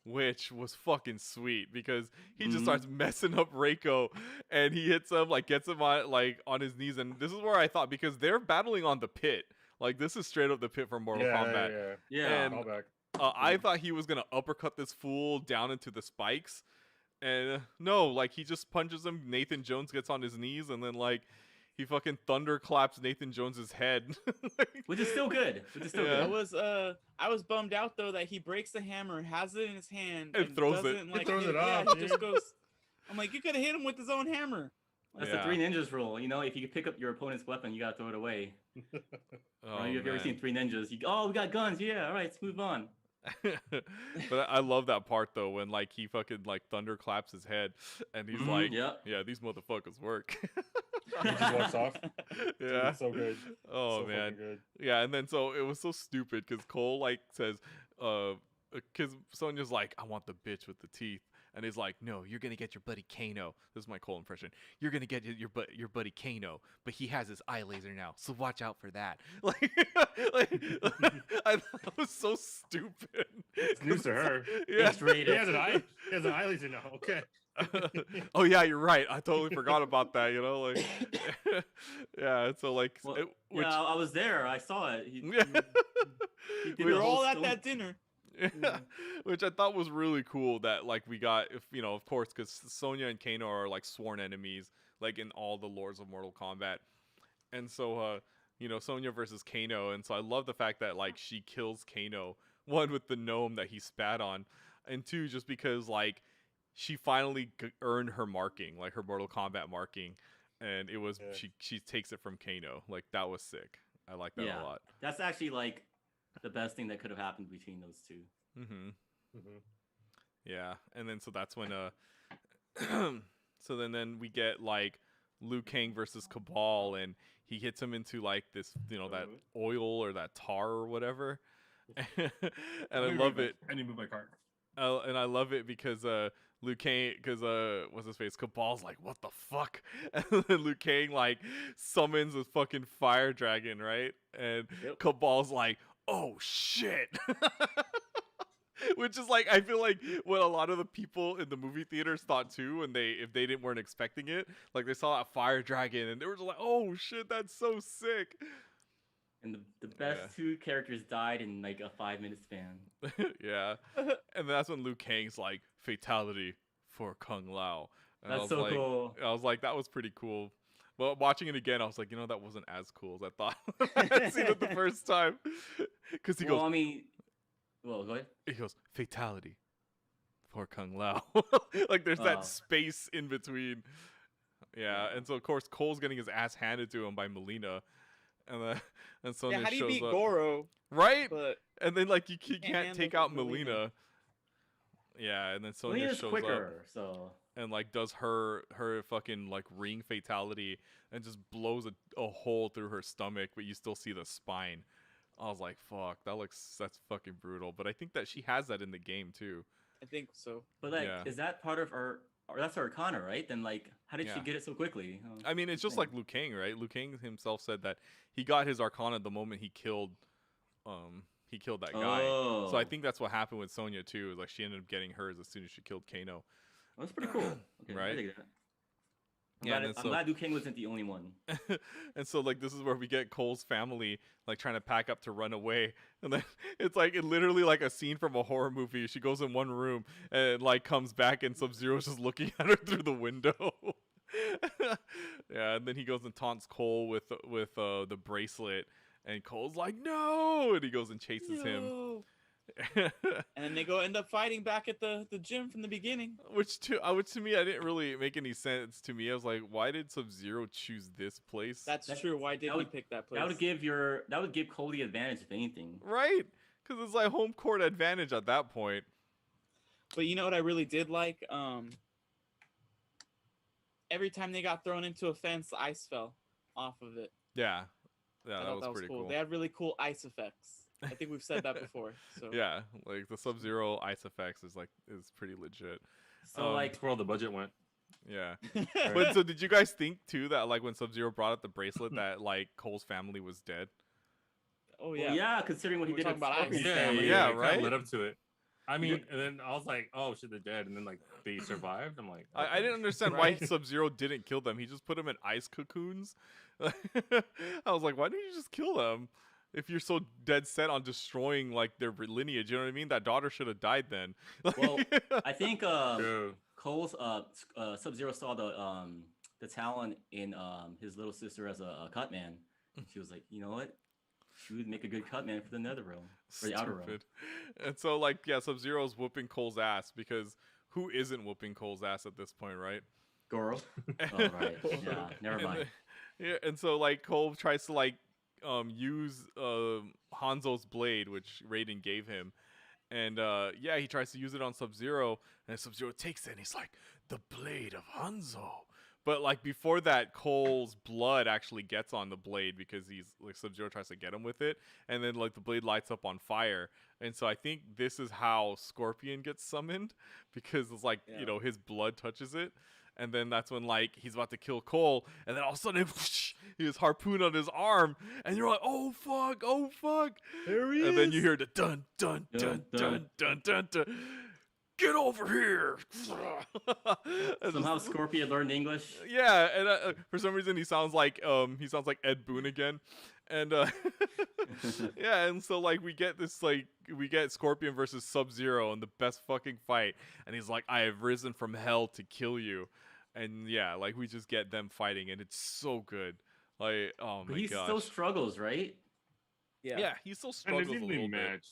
which was fucking sweet because he just starts messing up Reiko, and he hits him, like gets him on his knees, and this is where I thought, because they're battling on the pit, like this is straight up the pit from Mortal Kombat. Yeah. And I thought he was gonna uppercut this fool down into the spikes, and no, like he just punches him. Nathan Jones gets on his knees, and then like he fucking thunderclaps Nathan Jones's head, which is still good. Good. I was bummed out though that he breaks the hammer, has it in his hand, and throws it. Like, he throws it off. Yeah, he just goes. I'm like, you could have hit him with his own hammer. That's the Three Ninjas rule. You know, if you pick up your opponent's weapon, you gotta throw it away. Oh, You've ever seen Three Ninjas? We got guns. Yeah, all right, let's move on. But I love that part though when like he fucking like thunderclaps his head and he's like, yeah, these motherfuckers work. He just walks off. Yeah. Dude, so good. Oh so man. Good. Yeah, and then so it was so stupid because Cole like says, because Sonya's like, I want the bitch with the teeth. And he's like, no, you're going to get your buddy Kano. This is my Cole impression. You're going to get your buddy Kano, but he has his eye laser now. So watch out for that. Like I thought it was so stupid. It's news to her. Yeah. He has an eye laser now. Okay. Oh, yeah, you're right. I totally forgot about that, you know? Like, yeah, so like... Well, I was there. I saw it. We were all at that dinner. Yeah. Which I thought was really cool that like we got, if you know, of course, because Sonya and Kano are like sworn enemies, like in all the lores of Mortal Kombat, and so you know, Sonya versus Kano, and so I love the fact that like she kills Kano, one with the gnome that he spat on, and two just because like she finally earned her marking, like her Mortal Kombat marking, and it was she takes it from Kano, like that was sick. I like that a lot. That's actually like the best thing that could have happened between those two. Yeah, and then so that's when so then we get like Liu Kang versus Cabal, and he hits him into like this, you know, that oil or that tar or whatever. And I love it. I need to move my cart. And I love it because Liu Kang, because what's his face? Cabal's like, what the fuck? And then Liu Kang like summons a fucking fire dragon, right? And Cabal's like, oh shit. Which is like, I feel like what a lot of the people in the movie theaters thought too, and if they weren't expecting it, like they saw that fire dragon and they were just like, oh shit, that's so sick. And the best two characters died in like a 5-minute span. Yeah. And that's when Liu Kang's like, fatality for Kung Lao. And that's so like, cool. I was like, that was pretty cool. But watching it again, I was like, you know, that wasn't as cool as I thought. I had seen it the first time. Because he goes, go ahead. He goes, fatality for Kung Lao. Like there's that space in between. Yeah, and so of course Cole's getting his ass handed to him by Melina. And Sonya how do you shows beat up. Goro? Right? But and then like you can't take out Melina. Yeah, and then Sonya Melina's shows quicker, up. So And like does her fucking like ring fatality and just blows a hole through her stomach, but you still see the spine. I was like, fuck, that's fucking brutal. But I think that she has that in the game too. I think so. But like, is that part of her? Or that's her Arcana, right? Then like, how did she get it so quickly? I mean, it's just like Liu Kang, right? Liu Kang himself said that he got his Arcana the moment he killed that guy. So I think that's what happened with Sonya too. Is like she ended up getting hers as soon as she killed Kano. That's pretty cool. Okay, right? I'm glad Liu Kang wasn't the only one. And so like this is where we get Cole's family like trying to pack up to run away, and then it's like literally like a scene from a horror movie. She goes in one room and like comes back and Sub-Zero's just looking at her through the window. Yeah, and then he goes and taunts Cole with the bracelet, and Cole's like no, and he goes and chases him. And then they end up fighting back at the gym from the beginning. Which to me, I didn't really make any sense to me. I was like, why did Sub-Zero choose this place? That's true. Why did he pick that place? That would give Cole the advantage, if anything. Right? Because it's like home court advantage at that point. But you know what I really did like? Every time they got thrown into a fence, the ice fell off of it. Yeah, that was pretty cool. They had really cool ice effects. I think we've said that before. So yeah, like the Sub-Zero ice effects is pretty legit. So that's where all the budget went. Yeah. But so did you guys think too that like when Sub-Zero brought up the bracelet that like Cole's family was dead? Oh yeah. Well, yeah, considering what he did about Scorpion's ice. family. Yeah, right. Led up to it. I mean, and then I was like, oh shit, they're dead, and then like they survived. I'm like, okay. I didn't understand why Sub-Zero didn't kill them. He just put them in ice cocoons. I was like, why didn't you just kill them? If you're so dead set on destroying like their lineage, you know what I mean? That daughter should have died then. Well, I think Cole's Sub-Zero saw the talent in his little sister as a cut man. She was like, you know what? She would make a good cut man for the Nether Realm, or the Outer Realm. And so like Sub-Zero's whooping Cole's ass because who isn't whooping Cole's ass at this point, right? Goro. Oh right. Yeah. Never mind. Yeah, and so like Cole tries to like use Hanzo's blade, which Raiden gave him, and yeah, he tries to use it on Sub-Zero, and Sub-Zero takes it, and he's like, the blade of Hanzo. But like before that, Cole's blood actually gets on the blade because he's like Sub-Zero tries to get him with it, and then like the blade lights up on fire. And so I think this is how Scorpion gets summoned, because it's like you know, his blood touches it. And then that's when like he's about to kill Cole, and then all of a sudden whoosh, he has harpoon on his arm, and you're like, oh fuck, There he and is. then you hear the dun dun dun dun dun dun dun. Get over here! Somehow Scorpion learned English. Yeah, and for some reason he sounds like Ed Boon again, and yeah, and so like we get Scorpion versus Sub-Zero in the best fucking fight, and he's like, I have risen from hell to kill you, and yeah, like we just get them fighting, and it's so good. Like, oh my But he gosh. still struggles, right? Yeah, he still struggles a little bit.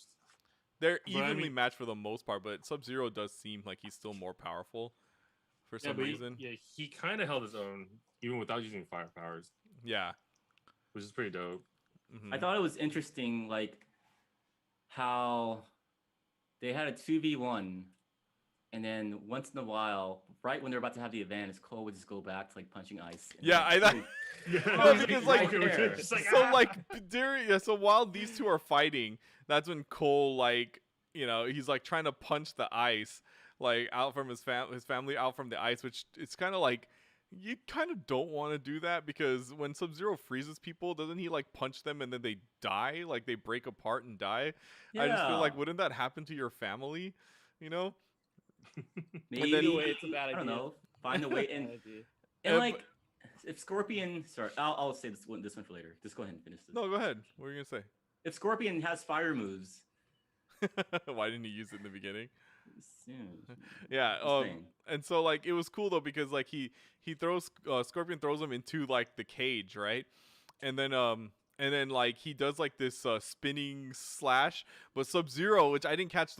They're evenly matched for the most part, but Sub-Zero does seem like he's still more powerful for some reason. He kind of held his own even without using fire powers. Yeah, which is pretty dope. Mm-hmm. I thought it was interesting, like how they had a 2v1, and then once in a while, right when they're about to have the advantage, Cole would just go back to like punching ice. Yeah, I thought. Because like, so while these two are fighting, that's when Cole like, you know, he's like trying to punch the ice like out from his family out from the ice, which it's kind of like you kind of don't want to do that, because when Sub-Zero freezes people, doesn't he like punch them and then they die, like they break apart and die? Yeah. I just feel like, wouldn't that happen to your family, you know? Maybe it's a bad idea. I don't know. Find a way and like if Scorpion, sorry, I'll say this one for later. Just go ahead and finish this. No, go ahead. What were you gonna say? If Scorpion has fire moves, why didn't he use it in the beginning? Yeah. And so like it was cool though, because like he throws Scorpion throws him into like the cage, right? And then like he does like this spinning slash, but Sub-Zero, which I didn't catch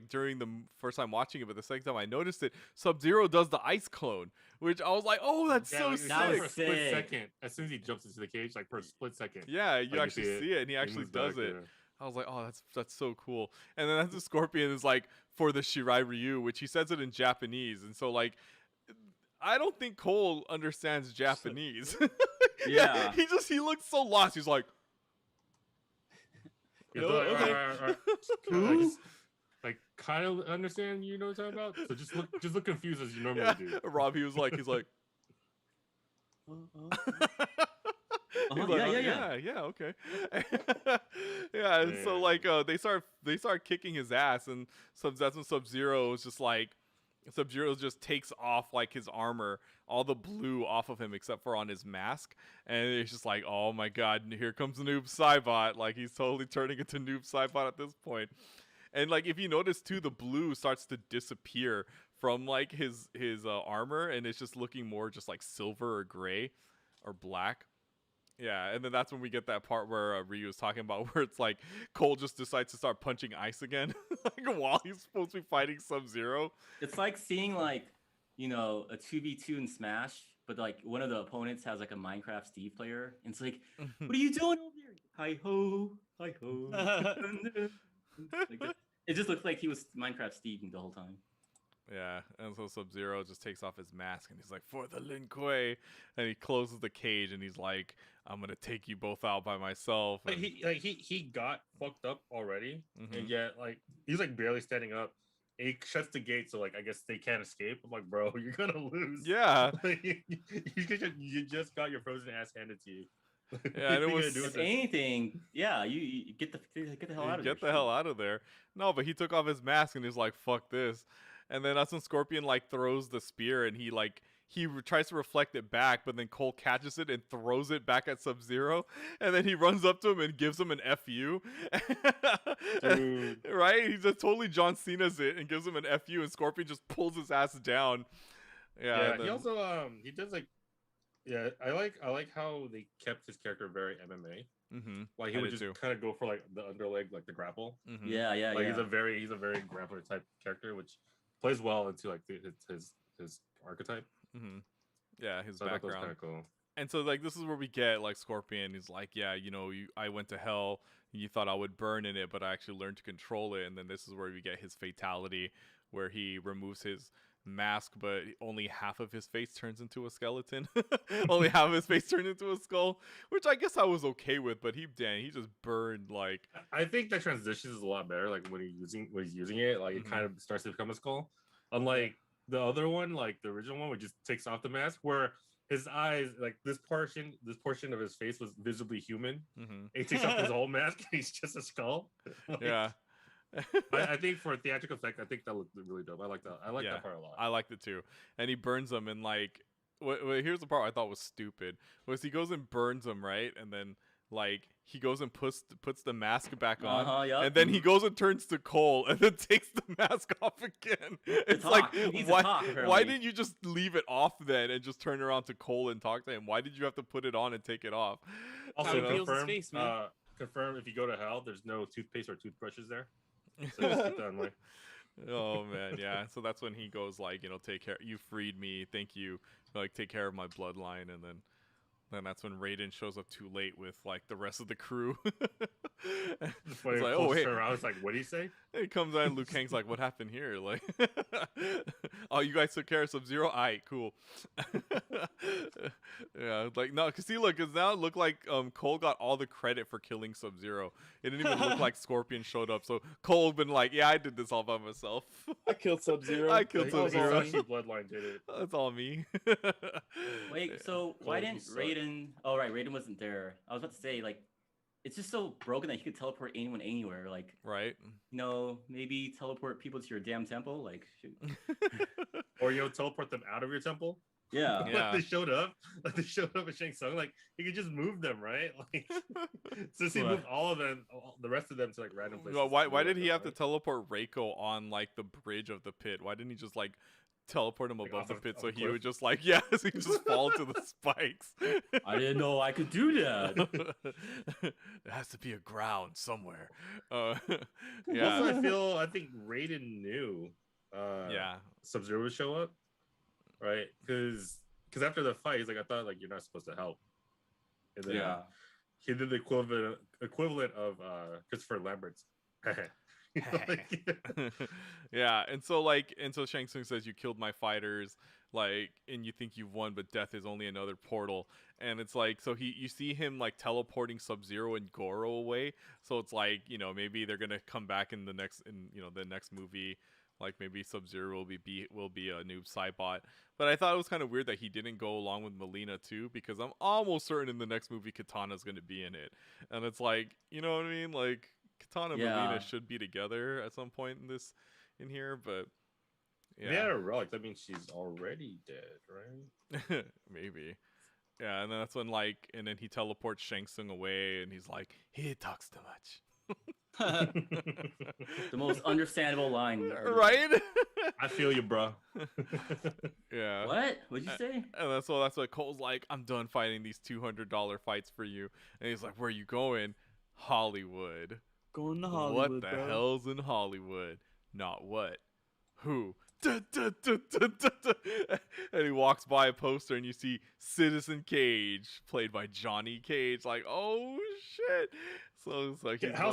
during the first time watching it, but the second time I noticed it, Sub-Zero does the ice clone, which I was like, oh, that's so sick. For a split second, as soon as he jumps into the cage, like for a split second. Yeah, you like actually see it, and he actually does it. Yeah. I was like, oh, that's so cool. And then that's the Scorpion is like, for the Shirai Ryu, which he says it in Japanese, and so like, I don't think Cole understands Japanese. Yeah. He looks so lost. He's like, like kind of understand, you know what I'm talking about? So just look confused as you normally do. Rob, he's like, yeah, okay. Yeah, and so like they start kicking his ass, and that's when Sub-Zero is just like, Sub-Zero just takes off like his armor, all the blue off of him except for on his mask, and it's just like, oh my god, here comes Noob Saibot. Like he's totally turning into Noob Saibot at this point. And like if you notice too, the blue starts to disappear from like his armor, and it's just looking more just like silver or gray or black. Yeah, and then that's when we get that part where Ryu was talking about, where it's like Cole just decides to start punching ice again, like while he's supposed to be fighting Sub-Zero. It's like seeing like, you know, a 2v2 in Smash, but like one of the opponents has like a Minecraft Steve player, and it's like, what are you doing over there? Hi ho, hi ho. Like, it just looks like he was Minecraft Steve the whole time. Yeah, and so Sub-Zero just takes off his mask, and he's like, for the Lin Kuei, and he closes the cage, and he's like, I'm gonna take you both out by myself. But he got fucked up already, and yet like he's like barely standing up. And he shuts the gate, so like I guess they can't escape. I'm like, bro, you're gonna lose. Yeah, you just got your frozen ass handed to you. Yeah, and it was if anything, yeah, you get the hell out of there. Get the hell out of there. No, but he took off his mask and he's like, fuck this. And then that's when Scorpion like throws the spear, and he tries to reflect it back, but then Cole catches it and throws it back at Sub-Zero, and then he runs up to him and gives him an FU. Right? He just totally John Cena's it and gives him an FU, and Scorpion just pulls his ass down. Yeah. He also he does like, yeah, I like how they kept his character very MMA. Mm-hmm. Like he would just kind of go for like the underleg, like the grapple. Mm-hmm. Yeah. Like he's a very grappler type character, which plays well into like his archetype. Mm-hmm. Yeah, his So that was background. kind of cool. And so like this is where we get like Scorpion. He's like, yeah, I went to hell. You thought I would burn in it, but I actually learned to control it. And then this is where we get his fatality, where he removes his mask, but only half of his face turns into a skeleton. Only half of his face turned into a skull, which I guess I was okay with. But he just burned like. I think that transition is a lot better. Like when he's using it, like it kind of starts to become a skull. Unlike the other one, like the original one, which just takes off the mask, where his eyes, like this portion of his face was visibly human. He takes off his whole mask, and he's just a skull. Like, yeah. I think for a theatrical effect, I think that looked really dope. I like that. I like that part a lot. I liked it too. And he burns them, and like, here's the part I thought was stupid was he goes and burns them, right? And then like he goes and puts the mask back on, and then he goes and turns to Cole, and then takes the mask off again. It's like, why didn't you just leave it off then and just turn around to Cole and talk to him? Why did you have to put it on and take it off? Also, confirm if you go to hell, there's no toothpaste or toothbrushes there. So just keep that in mind. Oh man, yeah. So that's when he goes like, take care. You freed me. Thank you. Like, take care of my bloodline, and then that's when Raiden shows up too late with like the rest of the crew. It's like, oh wait, I was like, what did he say? He comes out and Liu Kang's like, what happened here? Like, oh, you guys took care of Sub-Zero? Aight, cool. Yeah, like no, cause now it looked like Cole got all the credit for killing Sub-Zero. It didn't even look like Scorpion showed up. So Cole's been like, yeah, I did this all by myself. I killed Sub-Zero. I killed Sub-Zero. Actually, Bloodline did it. That's all me. Wait, so why didn't Raiden? Oh right, Raiden wasn't there. I was about to say like, it's just so broken that you could teleport anyone anywhere. Like, right? Maybe teleport people to your damn temple. Like, shoot. Or teleport them out of your temple. Yeah. Like they showed up at Shang Tsung. Like he could just move them, right? Like since he moved all of them, the rest of them to like random places. Well, why did he have to teleport Reiko on like the bridge of the pit? Why didn't he just like teleport him above the pit so he would just like so he could just fall to the spikes? I didn't know I could do that. There has to be a ground somewhere. Yeah. Also, I think Raiden knew Sub-Zero would show up, right? Because after the fight, he's like, I thought like you're not supposed to help. And then he did the equivalent of Christopher Lambert's. Yeah, and so Shang Tsung says you killed my fighters, like, and you think you've won, but death is only another portal. And it's like, so you see him like teleporting Sub-Zero and Goro away. So it's like, maybe they're gonna come back in the next movie. Like maybe Sub-Zero will be a noob Saibot. But I thought it was kind of weird that he didn't go along with Melina too, because I'm almost certain in the next movie Katana's gonna be in it. And it's like, you know what I mean? Like Katana and Melina should be together at some point in here, but yeah, relic. That means she's already dead, right? Maybe. Yeah, and then that's when and then he teleports Shang Tsung away, and he's like, he talks too much. The most understandable line, right? I feel you, bro. Yeah. What? What'd you say? And that's what Cole's like, I'm done fighting these $200 fights for you. And he's like, where are you going? Hollywood. Going to Hollywood. What the hell's in Hollywood? Not what. Who? And he walks by a poster and you see Citizen Cage, played by Johnny Cage. Like, oh shit. So it's like, how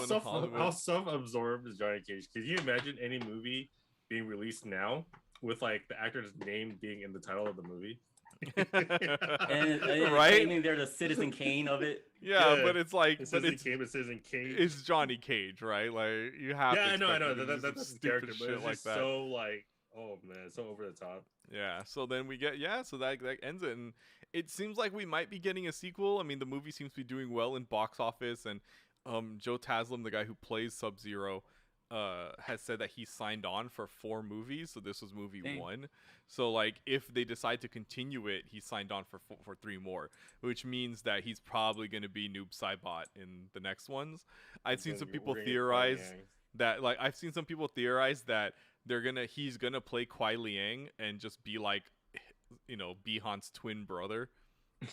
self-absorbed is Johnny Cage? Can you imagine any movie being released now with like the actor's name being in the title of the movie? and right? Claiming they're the Citizen Kane of it. Yeah, but it's like, Citizen Kane. It's Johnny Cage, right? Like you have. Yeah, I know. That's the character, but it's like just that. So like, oh man, so over the top. Yeah. So then we get so that ends it, and it seems like we might be getting a sequel. I mean, the movie seems to be doing well in box office, and Joe Taslim, the guy who plays Sub-Zero, has said that he signed on for 4 movies, so this was movie 1. So like if they decide to continue it, he signed on for 3 more, which means that he's probably going to be Noob Saibot in the next ones. I've seen some people theorize that he's gonna play Kuai Liang and just be like, Bihan's twin brother.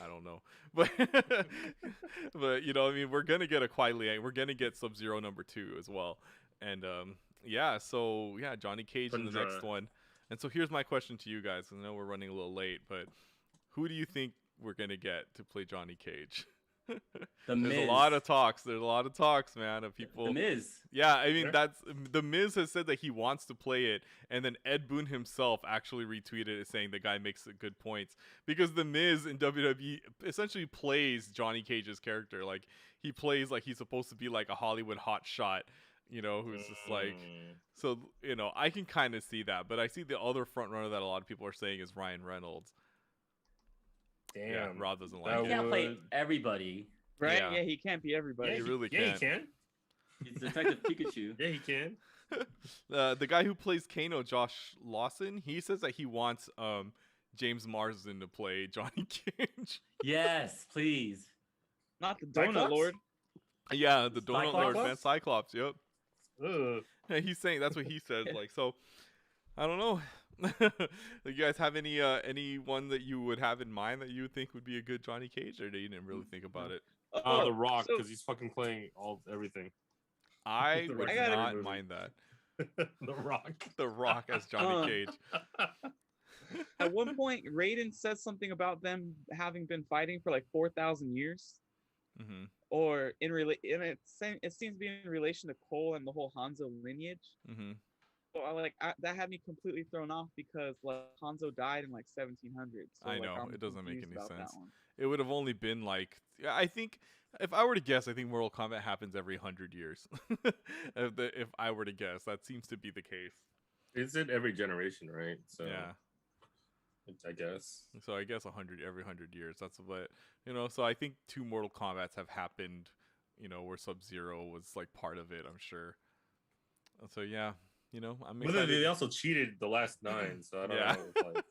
I don't know, but I mean, we're gonna get a Kuai Liang. We're gonna get Sub-Zero number 2 as well, and Johnny Cage in the next one. And so here's my question to you guys. I know we're running a little late, but who do you think we're gonna get to play Johnny Cage? The There's Miz. a lot of talks. There's a lot of talks, man, of people. The Miz. Yeah, I mean that's the Miz has said that he wants to play it, and then Ed Boon himself actually retweeted it saying the guy makes good points because the Miz in WWE essentially plays Johnny Cage's character. Like he plays like he's supposed to be like a Hollywood hotshot, who's just like. So I can kind of see that, but I see the other front runner that a lot of people are saying is Ryan Reynolds. Damn, yeah, Rob doesn't like He it. can't play everybody. Right? Yeah. Yeah, he can't be everybody. He really Yeah, can. he can. He's Detective Pikachu. Yeah, he can. The guy who plays Kano, Josh Lawson, he says that he wants James Marsden to play Johnny Cage. Yes, please. Not the Donut Cyclops? Lord. Yeah, the Donut Lord, man, Cyclops? Cyclops. Yep. Ugh. Yeah, he's saying that's what he says. Like, so I don't know. You guys have anyone that you would have in mind that you would think would be a good Johnny Cage, or you didn't really think about it? The Rock, because he's fucking playing everything. I The would Rock not movie. mind that. The Rock. The Rock as Johnny Cage. At one point, Raiden says something about them having been fighting for like 4,000 years, Mm-hmm. or it seems to be in relation to Cole and the whole Hanzo lineage. Mm-hmm. So that had me completely thrown off because like Hanzo died in like 1700. So, I like, know, I'm it doesn't make confused any about that sense. one. It would have only been like, I think, if I were to guess, I think Mortal Kombat happens every 100 years. If I were to guess, that seems to be the case. It's in every generation, right? So Yeah. I guess. So I guess every 100 years. That's what So I think 2 Mortal Kombats have happened. Where Sub-Zero was like part of it. I'm sure. So yeah, I'm But excited. they also cheated the last 9, so I don't know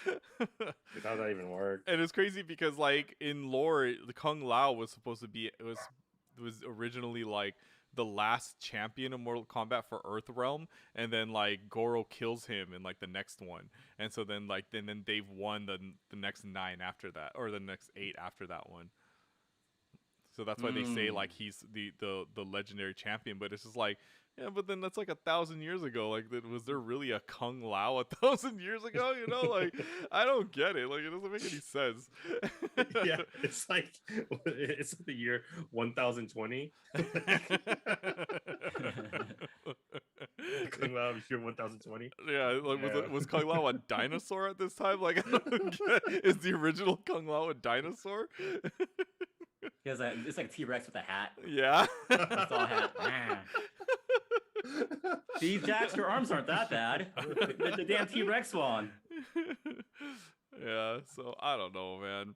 if, how that even worked. And it's crazy because like in lore, the Kung Lao was supposed to be was originally like the last champion of Mortal Kombat for Earthrealm, and then like Goro kills him in like the next one, and so then like then they've won the next 9 after that, or the next 8 after that one. So that's why they say like he's the legendary champion, but it's just like, yeah, but then that's like 1,000 years ago. Like, was there really a Kung Lao 1,000 years ago? Like, I don't get it. Like, it doesn't make any sense. Yeah, it's like the year 1020. Kung Lao year 1020. Yeah, like Yeah. was Kung Lao a dinosaur at this time? Like, I don't get, is the original Kung Lao a dinosaur? He has it's like a T-Rex with a hat. Yeah. It's all hat. See, Jax, your arms aren't that bad. The damn T-Rex one. Yeah, so I don't know, man.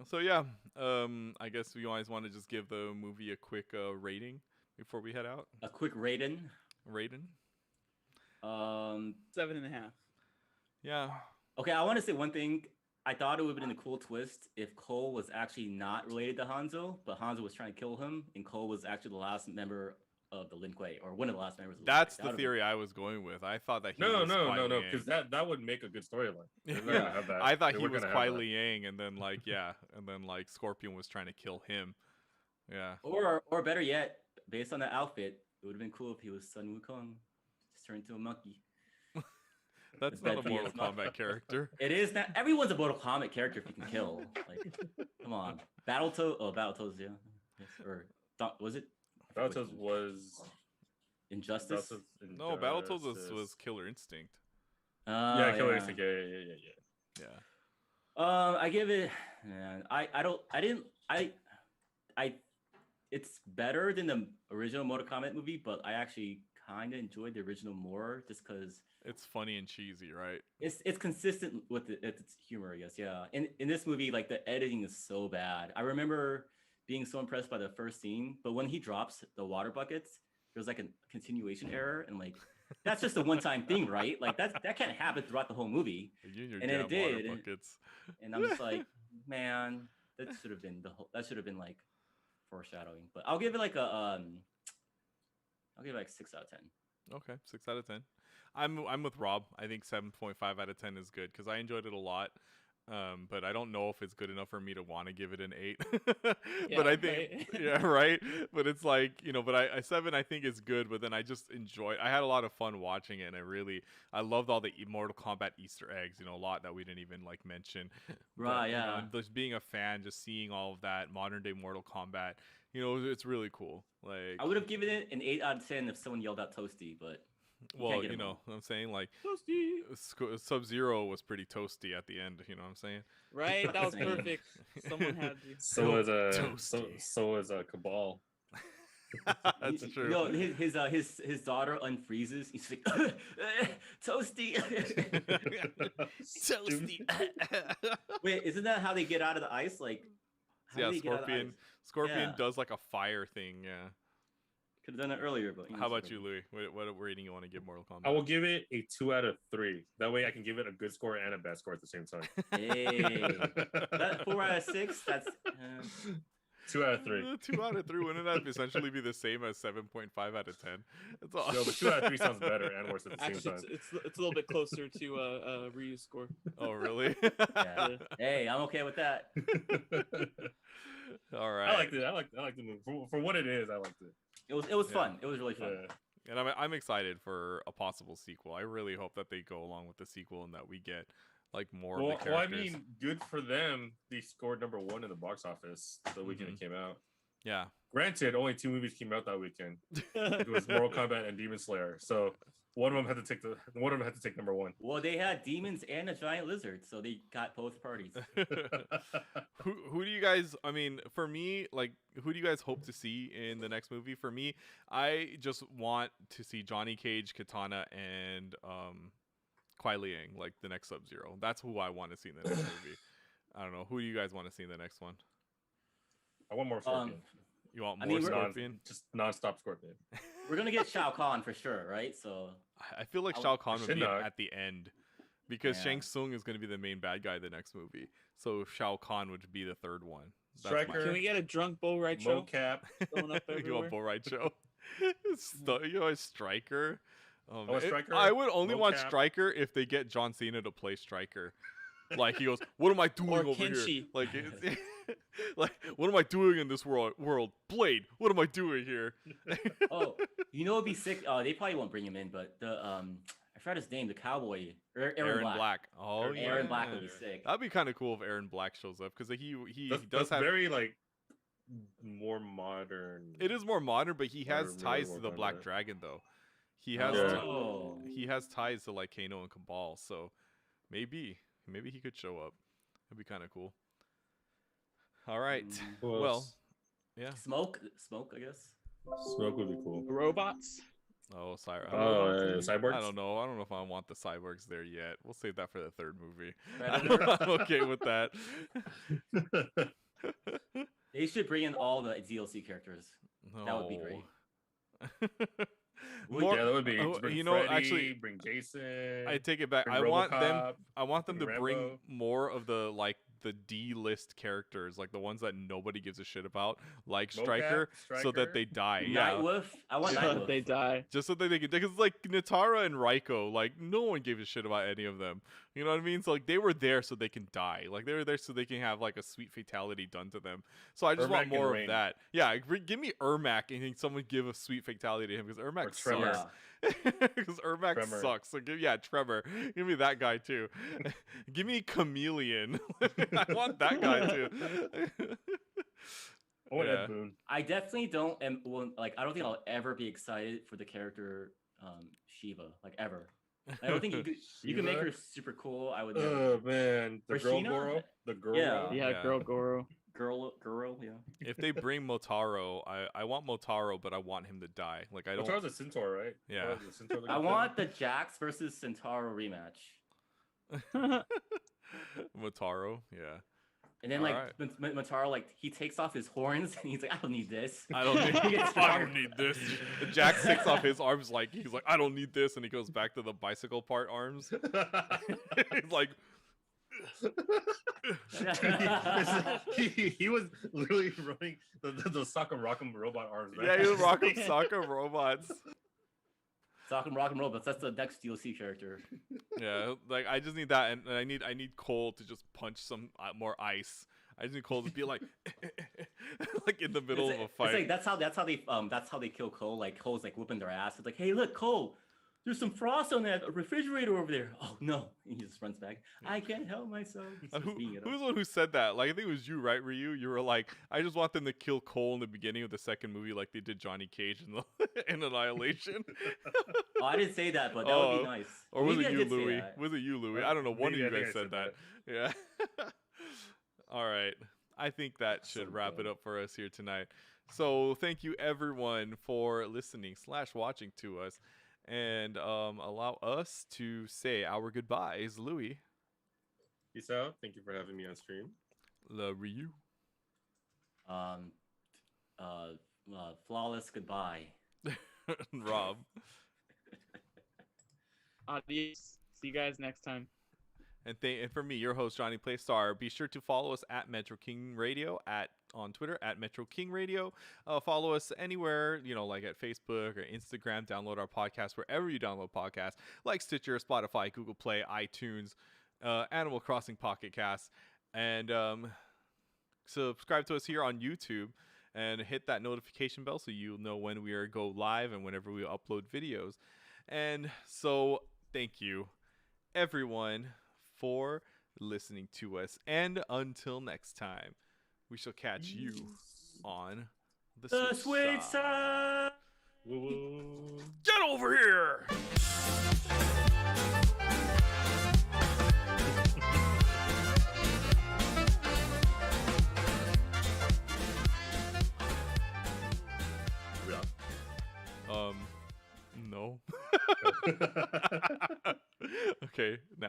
So yeah, I guess we always want to just give the movie a quick rating before we head out. A quick Raiden. Raiden? 7.5. Yeah. Okay, I want to say one thing. I thought it would have been a cool twist if Cole was actually not related to Hanzo, but Hanzo was trying to kill him, and Cole was actually the last member of the Lin Kuei, or one of the last members of the That's Lin Kuei. the theory I was going with. I thought that he No, was Kuai no, Liang. because that would make a good storyline. They're not Yeah. gonna have that. I thought They he weren't was gonna have Kuai that. Liang, and then like Scorpion was trying to kill him. Yeah. Or better yet, based on the outfit, it would have been cool if he was Sun Wukong, just turned into a monkey. That's But not a he Mortal is not. Kombat character. It is not. Everyone's a Mortal Kombat character if you can kill. Like, come on, Battletoads. Oh, Battletoads, yeah. Yes. Or was it? Battletoads was Injustice. No, Battletoads was Killer Instinct. Yeah, Killer yeah. Instinct. Yeah. Yeah. I give it. Man, it's better than the original Mortal Kombat movie, but I actually kind of enjoyed the original more just because It's funny and cheesy, right? it's consistent with its humor, I guess. Yeah. In this movie, like the editing is so bad. I remember being so impressed by the first scene, but when he drops the water buckets, there's like a continuation error, and like that's just a one-time thing, right? Like that can't happen throughout the whole movie. You and your And then damn it water did. buckets. And I'm just like, man, that should have been like foreshadowing. But I'll give it like a 6 out of 10. Okay, 6 out of 10. I'm with Rob. I think 7.5 out of 10 is good because I enjoyed it a lot. But I don't know if it's good enough for me to want to give it an 8. Yeah, But I think, right. yeah, right. But it's like, but I 7 I think is good. But then I just enjoyed. I had a lot of fun watching it, and I loved all the Mortal Kombat Easter eggs. A lot that we didn't even like mention. Right, But, yeah. and just being a fan, just seeing all of that modern day Mortal Kombat, it's really cool. Like, I would have given it an 8 out of 10 if someone yelled out toasty, but well, get 'em all. I'm saying, like, Toasty. Sub-Zero was pretty toasty at the end. You know what I'm saying? Right, that was Same. perfect. Someone had to. So is Toasty. Cabal. That's true. His daughter unfreezes. He's like, toasty. Toasty. Wait, isn't that how they get out of the ice? Like, how Yeah, do they get out of the ice? Scorpion Yeah. does like a fire thing. Yeah. Could have done it earlier, but How about you, Louis? What rating you want to give Mortal Kombat? I will give it a 2 out of 3. That way I can give it a good score and a bad score at the same time. Hey, that 4 out of 6. That's 2 out of 3. 2 out of 3. Wouldn't that essentially be the same as 7.5 out of 10? That's awesome. No, but 2 out of 3 sounds better and worse at the same Actually, time. it's a little bit closer to Ryu's score. Oh, really? yeah. Hey, I'm okay with that. All right. I liked it. I liked the movie for what it is. I liked it. It was fun. It was really fun. Yeah. And I'm excited for a possible sequel. I really hope that they go along with the sequel and that we get like more of the characters. Well, I mean, good for them. They scored number 1 in the box office the weekend it came out. Yeah. Granted, only 2 movies came out that weekend. It was Mortal Kombat and Demon Slayer. So one of them had to take number 1. Well, they had demons and a giant lizard, so they got both parties. Who do you guys? I mean, for me, like, who do you guys hope to see in the next movie? For me, I just want to see Johnny Cage, Katana, and Kuai Liang, like the next Sub-Zero. That's who I want to see in the next movie. I don't know. Who do you guys want to see in the next one? I want more Scorpion. You want more Scorpion? Just non-stop Scorpion. We're gonna get Shao Kahn for sure, right? So I feel like Shao Kahn would be Shinnok. at the end because Yeah. Shang Tsung is going to be the main bad guy in the next movie. So Shao Kahn would be the third one. That's Striker. Can we get a drunk bull ride show? Mocap. Going up you everywhere? want Bull Ride Show? A Striker. Oh, man. Striker, I would only want mocap. Striker if they get John Cena to play Striker. Like he goes, "What am I doing Or over here? Kenshi. Like, like, what am I doing in this world? Blade, what am I doing here?" oh, it'd be sick. They probably won't bring him in, but the I forgot his name, the cowboy, Aaron Black. Oh, yeah. Aaron Black would be sick. That'd be kind of cool if Aaron Black shows up because he does That's have very like more modern. It is more modern, but he has Really ties more to the modern. Black Dragon though. He has Yeah. Oh. he has ties to like Kano and Cabal, so maybe he could show up. It'd be kind of cool. All right. Who Well, else? yeah. Smoke, I guess. Smoke would be cool. Robots? Oh, sorry. Cyborgs. I don't know. I don't know if I want the cyborgs there yet. We'll save that for the third movie. Predator. I'm okay with that. They should bring in all the DLC characters. That would be great. More- Yeah, that would be. Bring Freddy, actually, bring Jason. I take it back. bring I want them RoboCop, to bring bring Rambo. more of the the D-list characters, like the ones that nobody gives a shit about, like Mocap, Striker, so that Striker. they die. Yeah. Nightwolf. I want But Nightwolf. they die. Just so that they can, because like Natara and Raiko, like no one gave a shit about any of them. You know what I mean? So like they were there so they can die. Like they were there so they can have like a sweet fatality done to them. So I just Ermac want and more of Rain. that. Yeah, give me Ermac and think someone give a sweet fatality to him because Ermac Or Tremor. sucks. Because Ermac Tremor. sucks. So Tremor. Give me that guy too. Give me Chameleon. I want that guy too. I want Yeah. Ed Boon. I definitely don't. I don't think I'll ever be excited for the character Shiva. Like ever. I don't think you can make her super cool. I would. Never. Oh man, the girl Rashina? Goro. The girl. Yeah. Goro. Yeah, Yeah. girl Goro. Girl, yeah. If they bring Motaro, I want Motaro, but I want him to die. Like I don't. Motaro's a Centaur, right? Yeah. Motaro's a Centaur looking I thing. want the Jax versus Centauro rematch. Motaro, yeah. And then Alright. Motaro, like he takes off his horns and he's like, I don't need this. I don't need, He gets I stronger. don't need this. Jack takes off his arms like he's like, I don't need this, and he goes back to the bicycle part arms. He's like, he was literally running the Sock'em Rock'em robot arms. Man. yeah, he was rocking soccer robots. Rock and Roll, but that's the next DLC character. Yeah, like I just need that, and I need Cole to just punch some more ice. I just need Cole to be like, like in the middle of a fight. It's like that's how they kill Cole. Like Cole's like whooping their ass. It's like, hey, look, Cole, there's some frost on that refrigerator over there. Oh no! And he just runs back. I can't help myself. Who's the one who said that? Like I think it was you, right? Ryu? You were like, I just want them to kill Cole in the beginning of the second movie, like they did Johnny Cage in Annihilation. Oh, I didn't say that, but that would be nice. Or was it you, Louis? Was it you, Louis? I don't know. One of you guys said that. Yeah. All right. I think that should wrap it up for us here tonight. So thank you everyone for listening / watching to us. And allow us to say our goodbyes. Louis. Peace out. Thank you for having me on stream. Ryu. Flawless goodbye. Rob. Adios. See you guys next time. And for me, your host, J-Playstar. Be sure to follow us at Metro King Radio on Twitter at Metro King Radio. Follow us anywhere, like at Facebook or Instagram. Download our podcast wherever you download podcasts, like Stitcher, Spotify, Google Play, iTunes, Animal Crossing Pocket Cast. And subscribe to us here on YouTube and hit that notification bell so you'll know when we go live and whenever we upload videos. And so thank you, everyone, for listening to us. And until next time, we shall catch you on the sweet side. Get over here! No. Okay. Now